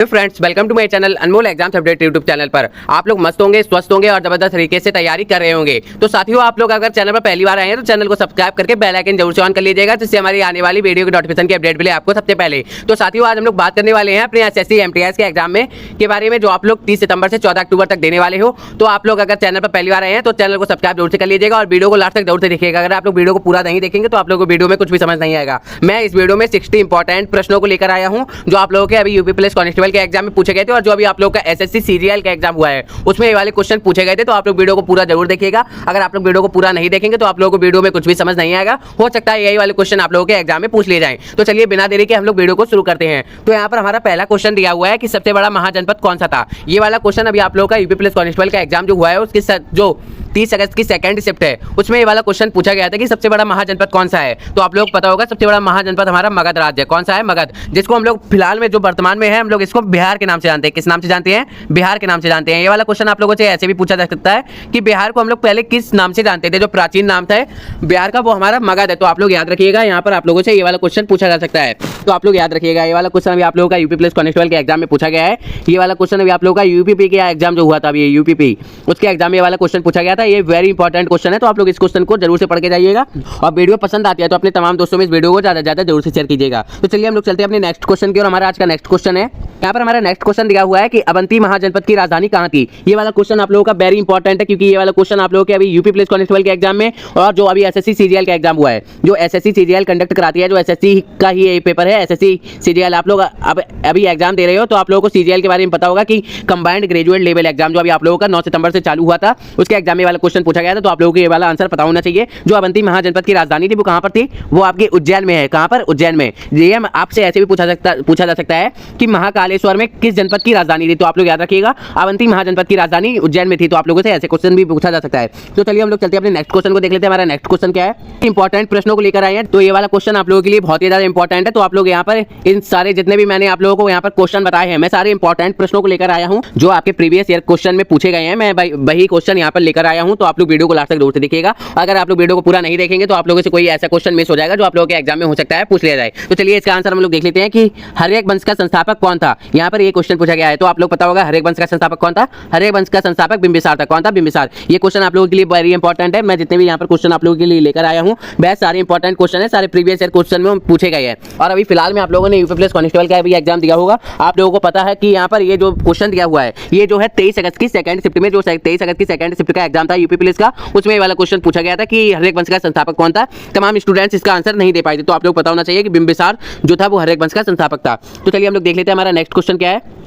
Friends, welcome to my channel Anmol exams update YouTube channel पर। आप लोग मस्त होंगे, स्वस्थ होंगे और जबरदस्त तरीके से तैयारी कर रहे होंगे। तो साथियों, आप लोग अगर चैनल पर पहली बार आए हैं तो चैनल को सब्सक्राइब करके बेल आइकन जरूर से ऑन कर लीजिएगा, जिससे हमारी आने वाली वीडियो की नोटिफिकेशन की अपडेट मिले आपको सबसे पहले। तो साथियों, आज हम लोग बात करने वाले हैं अपने एसएससी एमटीएस के एग्जाम में के बारे में, जो आप लोग 30 सितंबर से 14 अक्टूबर तक देने वाले हो। तो आप लोग अगर चैनल पर पहली बार आए हैं तो चैनल को सब्सक्राइब जरूर से कर लीजिएगा और वीडियो को लास्ट तक जरूर से देखिएगा। अगर आप लोग वीडियो को पूरा नहीं देखेंगे तो आप लोगों को वीडियो में कुछ भी समझ नहीं आएगा। मैं इस वीडियो में 60 इंपॉर्टेंट प्रश्नों को लेकर आया हूं, जो आप लोगों के अभी यूपी पुलिस कांस्टेबल के एग्जाम में पूछे गए थे और जो अभी आप लोग का एसएससी सीरियल का एग्जाम हुआ है उसमें ये वाले क्वेश्चन पूछे गए थे। तो आप लोग वीडियो को पूरा जरूर देखिएगा। अगर आप लोग वीडियो को पूरा नहीं देखेंगे तो आप लोगों को वीडियो में कुछ भी समझ नहीं आएगा। हो सकता है यही वाले क्वेश्चन आप लोगों के एग्जाम में पूछ लिए जाएं। तो चलिए बिना देरी के हम लोग वीडियो को शुरू करते हैं। तो यहाँ पर हमारा पहला क्वेश्चन दिया हुआ है कि सबसे बड़ा महाजनपद कौन सा था। ये वाला क्वेश्चन अभी आप लोगों का यूपी पुलिस कांस्टेबल का एग्जाम जो हुआ है उसके जो 30 अगस्त की सेकंड शिफ्ट है उसमें ये वाला क्वेश्चन पूछा गया था कि सबसे बड़ा महाजनपद कौन सा है। तो आप लोग पता होगा सबसे बड़ा महाजनपद हमारा मगध राज्य है। कौन सा है? मगध, जिसको हम लोग फिलहाल में जो वर्तमान में है हम लोग इसको बिहार के नाम से जानते हैं। किस नाम से जानते हैं? बिहार के नाम से जानते हैं। ये वाला क्वेश्चन आप लोगों से ऐसे भी पूछा जा सकता है कि बिहार को हम लोग पहले किस नाम से जानते थे। जो प्राचीन नाम था बिहार का वो हमारा मगध है। तो आप लोग याद रखिएगा, यहाँ पर आप लोगों से ये वाला क्वेश्चन पूछा जा सकता है। तो आप लोग याद रखिएगा, ये वाला क्वेश्चन अभी आप लोगों का यूपी पुलिस कांस्टेबल के एग्जाम में पूछा गया है। ये वाला क्वेश्चन अभी आप लोगों का यूपीपी के एग्जाम जो हुआ था अभी यूपीपी उसके एग्जाम में ये वाला क्वेश्चन पूछा गया था। ये वेरी इंपॉर्टेंट क्वेश्चन है। तो आप लोग इस क्वेश्चन को जरूर से पढ़ के जाइएगा और वीडियो पसंद आती है तो अपने तमाम दोस्तों में इस वीडियो को ज्यादा ज्यादा जरूर से शेयर कीजिएगा। तो चलिए हम लोग चलते हैं अपने नेक्स्ट क्वेश्चन की और हमारा आज का नेक्स्ट क्वेश्चन है, यहाँ पर हमारा नेक्स्ट क्वेश्चन दिया हुआ है कि अवंती महाजनपद की राजधानी कहाँ थी। ये वाला क्वेश्चन आप लोगों का वेरी इंपॉर्टेंट है, क्योंकि ये वाला क्वेश्चन आप लोगों के अभी यूपी पुलिस कांस्टेबल के एग्जाम में और जो अभी एसएससी सीजीएल का एग्जाम हुआ है, जो एसएससी सीजीएल कंडक्ट कराती है, जो एसएससी का ही ये पेपर है एसएससी सीजीएल। आप लोग अभी एग्जाम दे रहे हो तो आप लोगों को सीजीएल के बारे में पता होगा कि कंबाइंड ग्रेजुएट लेवल एग्जाम जो अभी आप लोगों का 9 सितंबर से चालू हुआ था उसके एग्जाम में वाला क्वेश्चन पूछा गया था। तो आप लोगों को ये वाला आंसर पता होना चाहिए। जो अवंती महाजनपद की राजधानी थी वो कहां पर थी? वो आपके उज्जैन में है। कहां पर? उज्जैन में। ये आपसे ऐसे भी पूछा जा सकता है कि महाकालेश्वर में किस जनपद की राजधानी थी। तो आप लोग याद रखिएगा, अवंती महाजनपद की राजधानी उज्जैन में थी। तो आप लोगों से ऐसे क्वेश्चन भी पूछा जा सकता है। तो चलिए हम लोग चलते हैं अपने नेक्स्ट क्वेश्चन को देख लेते हैं। हमारा नेक्स्ट क्वेश्चन क्या है? इंपॉर्टेंट प्रश्नों को लेकर आए हैं। तो ये वाला क्वेश्चन आप लोगों के लिए बहुत ही ज्यादा इंपॉर्टेंट है। तो आप लोग यहाँ पर इन सारे जितने भी मैंने आप लोगों को यहाँ पर क्वेश्चन बताए हैं, मैं सारे इंपॉर्टेंट प्रश्नों को लेकर आया हूँ जो आपके प्रीवियस ईयर क्वेश्चन में पूछे गए हैं। मैं वही क्वेश्चन यहाँ पर लेकर आया हूँ। तो आप लोग वीडियो को लास्ट तक जरूर से देखिएगा। अगर आप लोग वीडियो को पूरा नहीं देखेंगे तो आप लोगों से कोई ऐसा क्वेश्चन मिस हो जाएगा जो आप लोगों के एग्जाम में हो सकता है पूछ लिया जाए। तो चलिए इसका आंसर हम लोग देख लेते हैं कि हर्यक वंश का संस्थापक कौन था। यहाँ पर ये क्वेश्चन पूछा गया है। तो आप लोग पता होगा हर्यक वंश का संस्थापक कौन था। हर्यक वंश का संस्थापक बिंबिसार था। कौन था? बिंबिसार। ये क्वेश्चन आप लोगों के लिए वेरी इंपॉर्टेंट है। मैं जितने भी यहाँ पर क्वेश्चन आप लोगों के लिए लेकर आया हूँ वह सारे इंपॉर्टेंट क्वेश्चन है, सारे प्रीवियस ईयर क्वेश्चन में पूछे गए हैं। और अभी फिलहाल में आप लोगों ने यूपी पुलिस कांस्टेबल का भी एग्जाम दिया होगा, आप लोगों को पता है कि यहाँ पर ये जो क्वेश्चन दिया हुआ है ये जो है 23 अगस्त की सेकंड शिफ्ट में, जो 23 अगस्त की सेकंड शिफ्ट का एग्जाम था यूपी पुलिस का, उसमें ये वाला क्वेश्चन पूछा गया था कि हर्यक वंश का संस्थापक कौन था। तमाम स्टूडेंट्स इसका आंसर नहीं दे पाए थे। तो आप लोग पता होना चाहिए कि बिंबिसार जो था वो हर्यक वंश का संस्थापक था। तो चलिए हम लोग देख लेते हैं हमारा नेक्स्ट क्वेश्चन क्या है।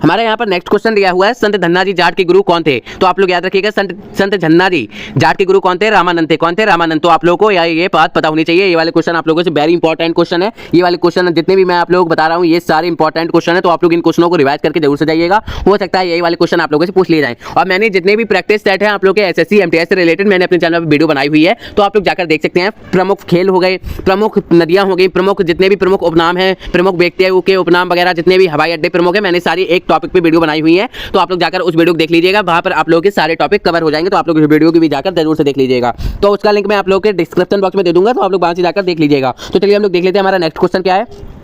हमारे यहाँ पर नेक्स्ट क्वेश्चन दिया हुआ है, संत धन्ना जी जाट के गुरु कौन थे। तो आप लोग याद रखिएगा, संत धन्ना जी जाट के गुरु कौन थे? रामानंद थे। कौन थे? रामानंद। तो आप लोगों को ये बात पता होनी चाहिए। ये वाले क्वेश्चन आप लोगों से वेरी इंपॉर्टेंट क्वेश्चन है। ये वाले क्वेश्चन जितने भी मैं आप लोगों को बता रहा हूँ ये सारे इंपॉर्टेंट क्वेश्चन है। तो आप लोग इन क्वेश्चनों को रिवाइज करके जरूर से जाइएगा। हो सकता है यही वाले क्वेश्चन आप लोगों से पूछ लिए जाए। और मैंने जितने भी प्रैक्टिस सेट है आप लोग के एसएससी एमटीएस से रिलेटेड मैंने अपने चैनल पर वीडियो बनाई हुई है। तो आप लोग जाकर देख सकते हैं। प्रमुख खेल हो गए, प्रमुख नदियां हो गई, प्रमुख जितने भी प्रमुख उपनाम है, प्रमुख व्यक्तियों के उपनाम वगैरह जितने भी हवाई अड्डे प्रमुख है, मैंने सारी एक टॉपिक पे वीडियो बनाई हुई है। तो आप लोग जाकर उस वीडियो को देख लीजिएगा, वहां पर आप लोगों के सारे टॉपिक कवर हो जाएंगे। तो आप लोग इस वीडियो की भी जाकर जरूर से देख लीजिएगा। तो उसका लिंक मैं आप लोगों के डिस्क्रिप्शन बॉक्स में दे दूंगा, तो आप लोग वहां से जाकर देख लीजिएगा। तो चलिए हम लोग देख लेते हैं हमारा नेक्स्ट क्वेश्चन क्या है।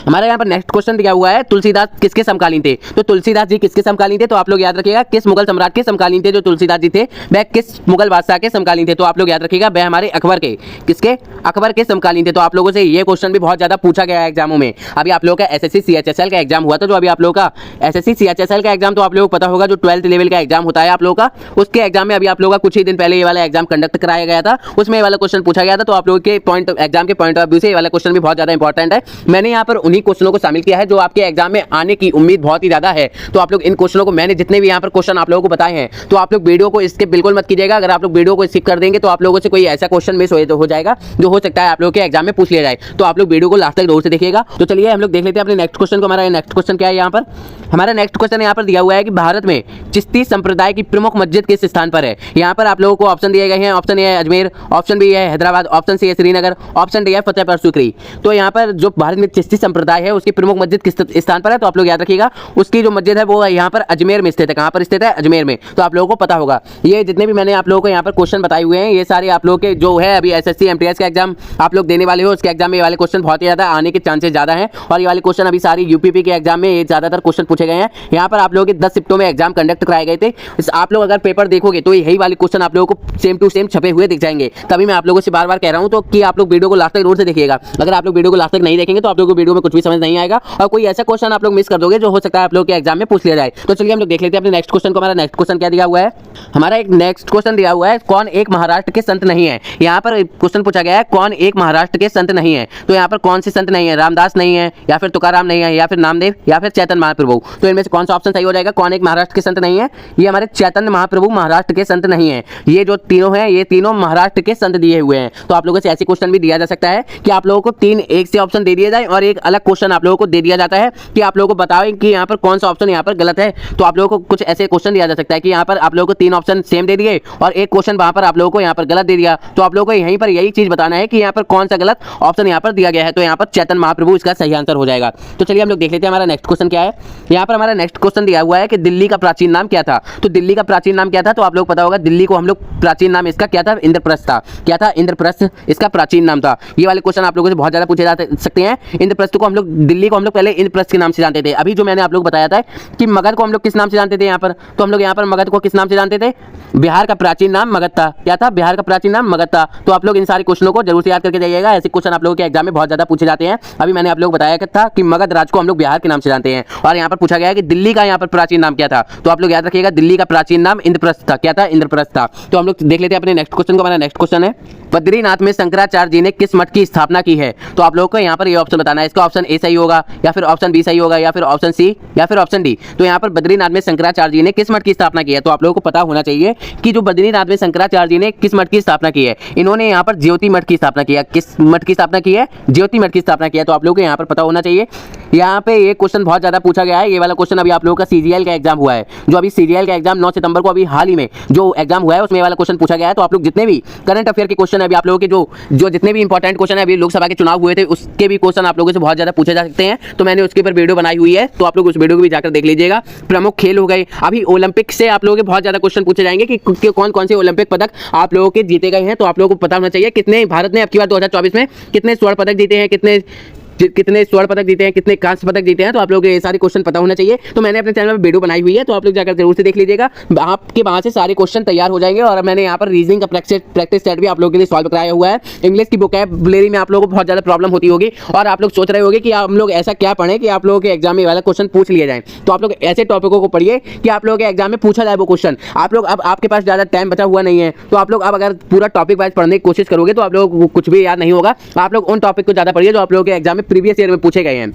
हमारे यहाँ पर नेक्स्ट क्वेश्चन दिया हुआ है, तुलसीदास किसके समकालीन थे। तो तुलसीदास जी किसके समकालीन थे? तो आप लोग याद रखिएगा, किस मुगल सम्राट के समकालीन थे जो तुलसीदास जी थे, वह किस मुगल बादशाह के समकालीन थे। तो आप लोग याद रखिएगा, वह हमारे अकबर के, किसके? अकबर के समकालीन थे। तो आप लोगों से ये क्वेश्चन भी बहुत ज्यादा पूछा गया है एग्जामों में। अभी आप लोगों का एसएससी सीएचएसएल का एग्जाम हुआ था, जो अभी आप लोगों का एसएससी सीएचएसएल का एग्जाम तो आप लोगों को पता होगा जो 12th लेवल का एग्जाम होता है आप लोगों का, उसके एग्जाम में अभी आप लोगों का कुछ ही दिन पहले ये वाला एग्जाम कंडक्ट कराया गया था, उसमें ये वाला क्वेश्चन पूछा गया था। तो आप लोगों के एग्जाम के पॉइंट ऑफ व्यू से ये वाला क्वेश्चन भी बहुत ज्यादा इंपॉर्टेंट है। मैंने यहाँ पर उन्हीं क्वेश्चनों को शामिल किया है जो आपके एग्जाम में आने की उम्मीद बहुत ही ज्यादा है। तो आप लोग इन क्वेश्चनों को, मैंने जितने भी यहाँ पर क्वेश्चन आप लोगों को बताए हैं, तो आप लोग वीडियो को स्किप बिल्कुल मत कीजिएगा। अगर आप लोग वीडियो को स्किप कर देंगे तो आप लोगों से कोई ऐसा क्वेश्चन मिस हो जाएगा जो हो सकता है आप लोगों के एग्जाम में पूछ लिया जाए। तो आप लोग वीडियो को लास्ट तक जरूर से देखिएगा। तो चलिए हम लोग देख लेते हैं अपने नेक्स्ट क्वेश्चन को। हमारा नेक्स्ट क्वेश्चन क्या है यहाँ पर? हमारा नेक्स्ट क्वेश्चन यहाँ पर दिया हुआ है कि भारत में चिश्ती संप्रदाय की प्रमुख मस्जिद किस स्थान पर है। यहाँ पर आप लोगों को ऑप्शन दिए गए हैं। ऑप्शन ए है अजमेर, ऑप्शन बी है हैदराबाद, ऑप्शन सी है श्रीनगर, ऑप्शन डी है फतेहपुर सीकरी। तो यहाँ पर जो भारत में चिश्ती संप्रदाय है उसकी प्रमुख मस्जिद किस स्थान पर है? तो आप लोग याद रखिएगा उसकी जो मस्जिद है वो यहाँ पर अजमेर में स्थित है। कहाँ पर स्थित है? अजमेर में। तो आप लोगों को पता होगा। ये जितने भी मैंने आप लोगों को यहाँ पर क्वेश्चन बताए हुए हैं ये सारे आप लोगों के जो है अभी एसएससी एमटीएस का एग्जाम आप लोग देने वाले हो उसके एग्जाम में ये वाले क्वेश्चन बहुत ही ज्यादा आने के चांसेस ज्यादा हैं और ये वाले क्वेश्चन अभी सारी यूपीपी के एग्जाम में ये ज्यादातर क्वेश्चन पूछे गए हैं। यहाँ पर आप लोगों के 10 शिफ्टों में एग्जाम कंडक्ट कराए गए थे। आप लोग अगर पेपर देखोगे तो यही वाले क्वेश्चन आप लोगों को सेम टू सेम छपे हुए दिख जाएंगे। तभी मैं आप लोगों से बार बार कह रहा हूँ तो कि आप लोग वीडियो को लास्ट तक जरूर से देखिएगा। अगर आप लोग वीडियो को लास्ट तक नहीं देखेंगे तो आप लोगों को वीडियो में कुछ भी समझ नहीं आएगा और कोई ऐसा क्वेश्चन आप लोग मिस कर दोगे जो हो सकता है आप लोग के एग्जाम में पूछ लिया जाए। तो चलिए हम लोग देख लेते हैं अपने नेक्स्ट क्वेश्चन को। हमारा नेक्स्ट क्वेश्चन क्या दिया हुआ है? हमारा एक नेक्स्ट क्वेश्चन दिया हुआ है कौन एक महाराष्ट्र के संत नहीं है। यहाँ पर क्वेश्चन पूछा गया है कौन एक महाराष्ट्र के संत नहीं है। तो यहाँ पर कौन से संत नहीं है? रामदास नहीं है या फिर तुकाराम नहीं है या फिर नामदेव या फिर चैतन्य महाप्रभु। तो इनमें से कौन सा ऑप्शन सही हो जाएगा? कौन एक महाराष्ट्र के संत नहीं है? ये हमारे चैतन्य महाप्रभु महाराष्ट्र के संत नहीं है। ये जो तीनों हैं ये तीनों महाराष्ट्र के संत दिए हुए हैं। तो आप लोगों से ऐसे क्वेश्चन भी दिया जा सकता है कि आप लोगों को 3 एक से ऑप्शन दे दिया जाए और एक अलग क्वेश्चन आप लोगों को दे दिया जाता है कि आप लोगों को बताओ कि यहाँ पर कौन सा ऑप्शन यहाँ पर गलत है। तो आप लोगों को कुछ ऐसे क्वेश्चन दिया जा सकता है कि यहाँ पर आप लोगों को 3 ऑप्शन सेम दे दिए और एक क्वेश्चन वहां पर आप लोगों को यहाँ पर गलत दे दिया। तो आप लोगों को यहीं पर यही चीज बताना है कि यहाँ पर कौन सा गलत ऑप्शन यहाँ पर दिया गया है। तो यहाँ पर चैतन्य महाप्रभु इसका सही आंसर हो जाएगा। तो चलिए हम लोग देख लेते हैं हमारा नेक्स्ट क्वेश्चन क्या है। यहाँ पर हमारा नेक्स्ट क्वेश्चन दिया हुआ है कि दिल्ली का प्राचीन नाम क्या था। तो दिल्ली का प्राचीन नाम क्या था? तो आप लोग पता होगा दिल्ली को हम लोग प्राचीन नाम इसका क्या था? इंद्रप्रस्थ था। क्या था? इंद्रप्रस्थ इसका प्राचीन नाम था। ये वाले क्वेश्चन आप लोगों से बहुत ज्यादा पूछे जा सकते हैं। इंद्रप्रस्थ को हम लोग दिल्ली को हम लोग पहले इंद्रप्रस्थ के नाम से जानते थे। अभी जो मैंने आप लोग बताया था कि मगध को हम लोग किस नाम से जानते थे यहाँ पर, तो हम लोग यहाँ पर मगध को किस नाम से जानते थे? बिहार का प्राचीन नाम मगध था। क्या था? बिहार का प्राचीन नाम मगध था। तो आप लोग इन सारे क्वेश्चनों को जरूर से याद करके जाइएगा। ऐसे क्वेश्चन आप लोगों के एग्जाम में बहुत ज्यादा पूछे जाते हैं। अभी मैंने आप लोग बताया था कि मगध राज को हम लोग बिहार के नाम से जानते हैं और यहाँ पर पूछा गया है कि दिल्ली का यहाँ पर प्राचीन नाम क्या था। तो आप लोग याद रखिएगा दिल्ली का प्राचीन नाम इंद्रप्रस्थ था। क्या था? इंद्रप्रस्थ था। तो हम लोग देख लेते हैं अपने नेक्स्ट क्वेश्चन को। हमारा नेक्स्ट क्वेश्चन है बद्रीनाथ में शंकराचार्य जी ने किस मठ की स्थापना की है। तो आप लोगों को यहाँ पर ये ऑप्शन बताना है। इसका ऑप्शन ए सही होगा या फिर ऑप्शन बी सही होगा या फिर ऑप्शन सी या फिर ऑप्शन डी। तो यहाँ पर बद्रीनाथ में शंकराचार्य जी ने किस मठ की स्थापना की है। तो आप लोगों को पता होना चाहिए कि जो बद्रीनाथ में शंकराचार्य जी ने किस मठ की स्थापना की है। इन्होंने यहाँ पर ज्योति मठ की स्थापना की है। किस मठ की स्थापना की है? ज्योति मठ की स्थापना की है। तो आप लोगों को यहाँ पर पता होना चाहिए। यहाँ पे ये क्वेश्चन बहुत ज्यादा पूछा गया है। ये वाला क्वेश्चन अभी आप लोगों का सीजीएल का एग्जाम हुआ है, जो अभी सीजीएल का एग्जाम 9 सितंबर को अभी हाल ही में जो एग्जाम हुआ है उसमें वाला क्वेश्चन पूछा गया है। तो आप लोग जितने भी करंट अफेयर के क्वेश्चन है अभी आप लोगों के जो जितने भी इंपॉर्टेंट क्वेश्चन है अभी लोकसभा के चुनाव हुए थे उसके भी क्वेश्चन आप लोगों से बहुत ज्यादा पूछे जा सकते हैं। तो मैंने उसके ऊपर वीडियो बनाई हुई है, तो आप लोग उस वीडियो को भी जाकर देख लीजिएगा। प्रमुख खेल हो गए, अभी ओलंपिक से आप लोगों के बहुत ज्यादा क्वेश्चन पूछे जाएंगे कि कौन कौन से ओलंपिक पदक आप लोगों के जीते गए हैं। तो आप लोगों को पता होना चाहिए कितने भारत ने अब की बार 2024 में कितने स्वर्ण पदक जीते हैं, कितने स्वर्ण पदक जीते हैं, कितने कांस्य पदक जीते हैं। तो आप लोगों को ये सारे क्वेश्चन पता होना चाहिए। तो मैंने अपने चैनल में वीडियो बनाई हुई है, तो आप लोग जाकर जरूर से देख लीजिएगा। आपके वहां से सारे क्वेश्चन तैयार हो जाएंगे और मैंने यहाँ पर रीजनिंग का प्रैक्टिस सेट भी आप लोगों के लिए सॉल्व कराया हुआ है। इंग्लिश की वोकैबुलरी में आप लोगों को बहुत ज्यादा प्रॉब्लम होती होगी और आप लोग सोच रहे होंगे कि हम लोग ऐसा क्या पढ़ें कि आप लोगों के एग्जाम में वाला क्वेश्चन पूछ लिया जाए। तो आप लोग ऐसे टॉपिकों को पढ़िए कि आप लोगों के एग्जाम में पूछा जाए वो क्वेश्चन। आप लोग अब आपके पास ज्यादा टाइम बचा हुआ नहीं है, तो आप लोग अब अगर पूरा टॉपिक वाइज पढ़ने की कोशिश करोगे तो आप लोगों को कुछ भी याद नहीं होगा। आप लोग उन टॉपिक को ज्यादा पढ़िए जो आप लोगों के एग्जाम में प्रीवियस ईयर में पूछे गए हैं।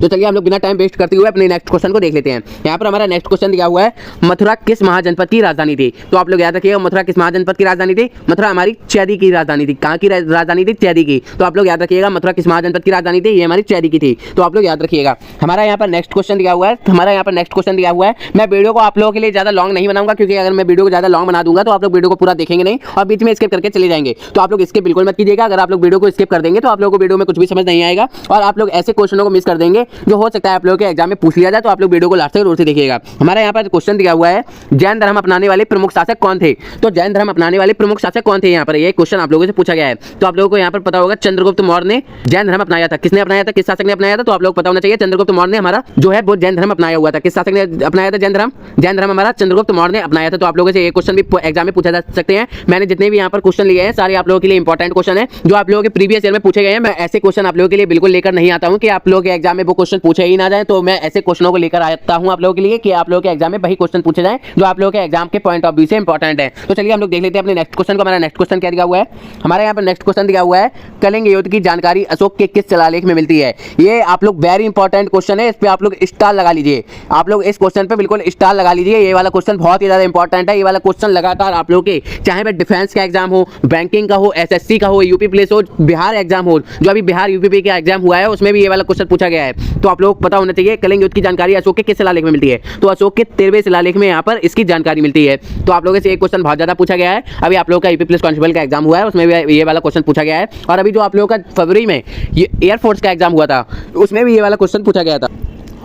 तो चलिए हम लोग बिना टाइम वेस्ट करते हुए अपने नेक्स्ट क्वेश्चन को देख लेते हैं। यहाँ पर हमारा नेक्स्ट क्वेश्चन दिया हुआ है मथुरा किस महाजनपद की राजधानी थी। तो आप लोग याद रखिएगा मथुरा किस महाजनपद की राजधानी थी। मथुरा हमारी चैदी की राजधानी थी। कहाँ की राजधानी थी? चैदी की। तो आप लोग याद रखिएगा मथुरा किस महाजनपद की राजधानी थी? ये हमारी चैदी की थी। तो आप लोग याद रखिएगा। हमारा यहाँ पर नेक्स्ट क्वेश्चन दिया हुआ है। मैं वीडियो को आप लोगों के लिए ज्यादा लॉन्ग नहीं बनाऊंगा, क्योंकि अगर मैं वीडियो को ज्यादा लॉन्ग बना दूंगा तो आप लोग वीडियो को पूरा देखेंगे नहीं और बीच में स्किप करके चले जाएंगे। तो आप लोग स्किप बिल्कुल मत कीजिएगा। अगर आप लोग वीडियो को स्किप कर देंगे तो आप लोगों को वीडियो में कुछ भी समझ नहीं आएगा और आप लोग ऐसे क्वेश्चनों को मिस कर देंगे जो हो सकता है आप लोगों के एग्जाम में पूछ लिया जाए। तो आप लोग वीडियो को लास्ट तक जरूर से देखिएगा। हमारा यहाँ पर क्वेश्चन दिया हुआ है जैन धर्म अपनाने वाले प्रमुख शासक कौन थे। तो जैन धर्म अपनाने वाले प्रमुख शासक कौन थे, यहाँ पर ये क्वेश्चन आप लोगों से पूछा गया है। तो आप लोगों को यहाँ पर पता होगा चंद्रगुप्त मौर्य ने जैन धर्म अपनाया था। किसने अपनाया था? किस शासक ने अपनाया था? तो आप लोग पता होना चाहिए चंद्रगुप्त मौर्य ने हमारा जो है वो जैन धर्म अपनाया हुआ था। किस शासक ने अपनाया था जैन धर्म हमारा चंद्रगुप्त मौर्य ने अपनाया था। तो आप लोगों से ये क्वेश्चन भी एग्जाम में पूछा जा सकते हैं। मैंने जितने भी यहाँ पर क्वेश्चन लिए हैं सारे आप लोगों के लिए इंपॉर्टेंट क्वेश्चन है जो आप लोगों के प्रीवियस ईयर में पूछे गए हैं। मैं ऐसे क्वेश्चन आप लोगों के लिए बिल्कुल लेकर नहीं आता हूँ कि आप लोगों के एग्जाम में वो क्वेश्चन पूछे ही ना जाए। तो मैं ऐसे क्वेश्चनों को लेकर आता हूं आप लोगों के लिए कि आप लोगों के एग्जाम में वही क्वेश्चन पूछे जाएं जो आप लोगों के एग्जाम के पॉइंट ऑफ व्यू से इंपॉर्टेंट है। तो चलिए हम लोग देख लेते हैं अपने नेक्स्ट क्वेश्चन को। हमारा नेक्स्ट क्वेश्चन क्या दिया हुआ है? हमारे यहाँ पर नेक्स्ट क्वेश्चन दिया हुआ है कलिंग युद्ध की जानकारी अशोक के किस शिलालेख में मिलती है। ये आप लोग वेरी इंपॉर्टेंट क्वेश्चन है, इस पे आप लोग स्टार लगा लीजिए। आप लोग इस क्वेश्चन पे बिल्कुल स्टार लगा लीजिए। ये वाला क्वेश्चन बहुत ही ज्यादा इंपॉर्टेंट है। ये वाला क्वेश्चन लगातार आप लोग के चाहे वह डिफेंस का एग्जाम हो, बैंकिंग का हो, एसएससी का हो, यूपी पुलिस हो, बिहार एग्जाम हो, जो अभी बिहार यूपी का एग्जाम हुआ है उसमें भी ये वाला क्वेश्चन पूछा गया है। है। तो आप लोगों को पता होना चाहिए कलिंग युद्ध की जानकारी अशोक के किस शिलालेख में मिलती है, तो अशोक के 13वें शिलालेख में यहाँ पर इसकी जानकारी मिलती है। तो आप लोगों से एक क्वेश्चन बहुत ज्यादा पूछा गया है। अभी आप लोगों का यूपी पुलिस कांस्टेबल का एग्जाम हुआ है, उसमें भी ये वाला क्वेश्चन पूछा गया है। और अभी जो आप लोगों का फरवरी में ये एयरफोर्स का एग्जाम हुआ था, उसमें भी ये वाला क्वेश्चन पूछा गया था।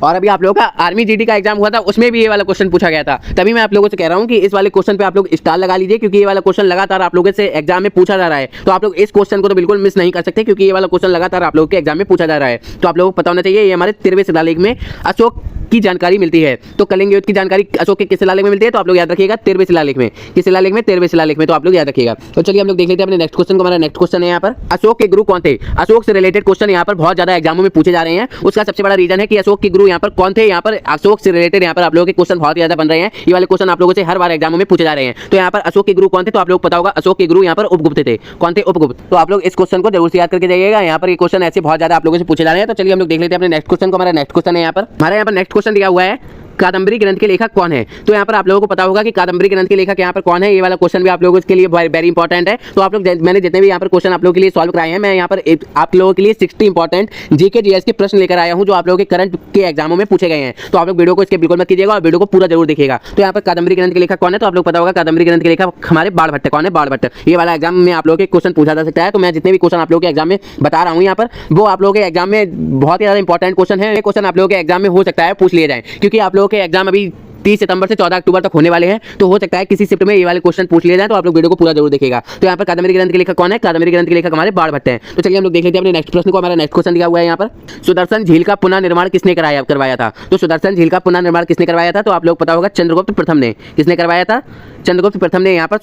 और अभी आप लोगों का आर्मी जीडी का एग्जाम हुआ था, उसमें भी ये वाला क्वेश्चन पूछा गया था। तभी मैं आप लोगों से कह रहा हूं कि इस वाले क्वेश्चन पे आप लोग स्टार लगा लीजिए, क्योंकि ये वाला क्वेश्चन लगातार आप लोगों से एग्जाम में पूछा जा रहा है। तो आप लोग इस क्वेश्चन को तो बिल्कुल मिस नहीं कर सकते, क्योंकि ये वाला क्वेश्चन लगातार आप लोगों के एग्जाम में पूछा जा रहा है। तो आप लोगों को पता होना चाहिए, ये हमारे 13वें शिलालेख में अशोक की जानकारी मिलती है। तो कलिंग युद्ध की जानकारी अशोक के किस शिलालेख में मिलती है, तो आप लोग याद रखिएगा 13वें शिलालेख में। किस शिलालेख में? 13वें शिलालेख में। तो आप लोग याद रखिएगा। तो चलिए हम लोग देख लेते हैं अपने नेक्स्ट क्वेश्चन को। हमारा नेक्स्ट क्वेश्चन है यहाँ पर, अशोक के गुरु कौन थे? अशोक से रिलेटेड क्वेश्चन यहाँ पर बहुत ज्यादा एग्जामों में पूछे जा रहे हैं। उसका सबसे बड़ा रीजन है कि अशोक के गुरु यहाँ पर कौन थे। यहाँ पर अशोक से रिलेटेड यहाँ पर आप लोगों के क्वेश्चन बहुत ज्यादा बन रहे हैं। ये वाले क्वेश्चन आप लोगों से हर बार एग्जामों में पूछे जा रहे हैं। तो यहाँ पर अशोक के गुरु कौन थे, तो आप लोग पता होगा अशोक के गुरु यहाँ पर उपगुप्त थे। कौन थे? उपगुप्त। तो आप लोग इस क्वेश्चन को जरूर से याद करके जाइएगा। यहाँ पर ये क्वेश्चन ऐसे बहुत ज्यादा आप लोगों से पूछे जा रहे हैं। तो चलिए हम लोग देख लेते हैं अपने नेक्स्ट क्वेश्चन को। हमारा नेक्स्ट क्वेश्चन है यहाँ पर, हमारे यहाँ पर नेक्स्ट क्वेश्चन दिया हुआ है, कादंबरी ग्रंथ के लेखक कौन है? तो यहाँ पर आप लोगों को पता होगा कि कादंबरी ग्रंथ के लेखक यहाँ पर कौन है। ये वाला क्वेश्चन भी आप लोगों के लिए वेरी इंपॉर्टेंट है। तो आप लोग, मैंने जितने भी यहाँ पर क्वेश्चन आप लोगों के लिए सॉल्व कराए हैं, मैं यहाँ पर आप लोगों के लिए 60 इंपॉर्टेंट जीके जीएस के प्रश्न लेकर आया हूँ, जो आप लोगों के करंट के एग्जामों में पूछे गए हैं। तो आप लोग वीडियो को इसके बिल्कुल मत कीजिएगा और वीडियो को पूरा जरूर देखिएगा। तो यहाँ पर कादंबरी ग्रंथ के लेखक कौन है, तो आप लोग पता होगा कादंबरी ग्रंथ के लेखक हमारे बाणभट्ट। कौन है? बाणभट्ट। ये वाला एग्जाम में आप लोगों के क्वेश्चन पूछा जा सकता है। तो मैं जितने भी क्वेश्चन आप लोगों के एग्जाम में बता रहा हूँ यहाँ पर, वो आप लोगों के एग्जाम में बहुत ही ज्यादा इंपॉर्टेंट क्वेश्चन है। ये क्वेश्चन आप लोगों के एग्जाम में हो सकता है पूछ लिए जाए, क्योंकि आप लोगों के एग्जाम अभी 30 सितंबर से 14 अक्टूबर तक होने वाले हैं। तो हो सकता है किसी शिफ्ट में ये वाले क्वेश्चन पूछ लिए जाए। तो आप लोग वीडियो को पूरा जरूर देखिएगा। तो यहाँ पर कादंबरी ग्रंथ के लेखक कौन है? कादंबरी ग्रंथ के लेखक हमारे बाणभट्ट हैं। तो चलिए हम लोग देख लेते हैं अपने नेक्स्ट प्रश्न को। हमारा नेक्स्ट क्वेश्चन दिया हुआ है यहाँ पर, सुदर्शन झील का पुनर्निर्माण किसने करवाया था? तो सुदर्शन झील का पुनर्निर्माण किसने करवाया था? तो आप लोग पता होगा चंद्रगुप्त प्रथम ने। किसने करवाया था? चंद्रगुप्त प्रथम ने यहाँ पर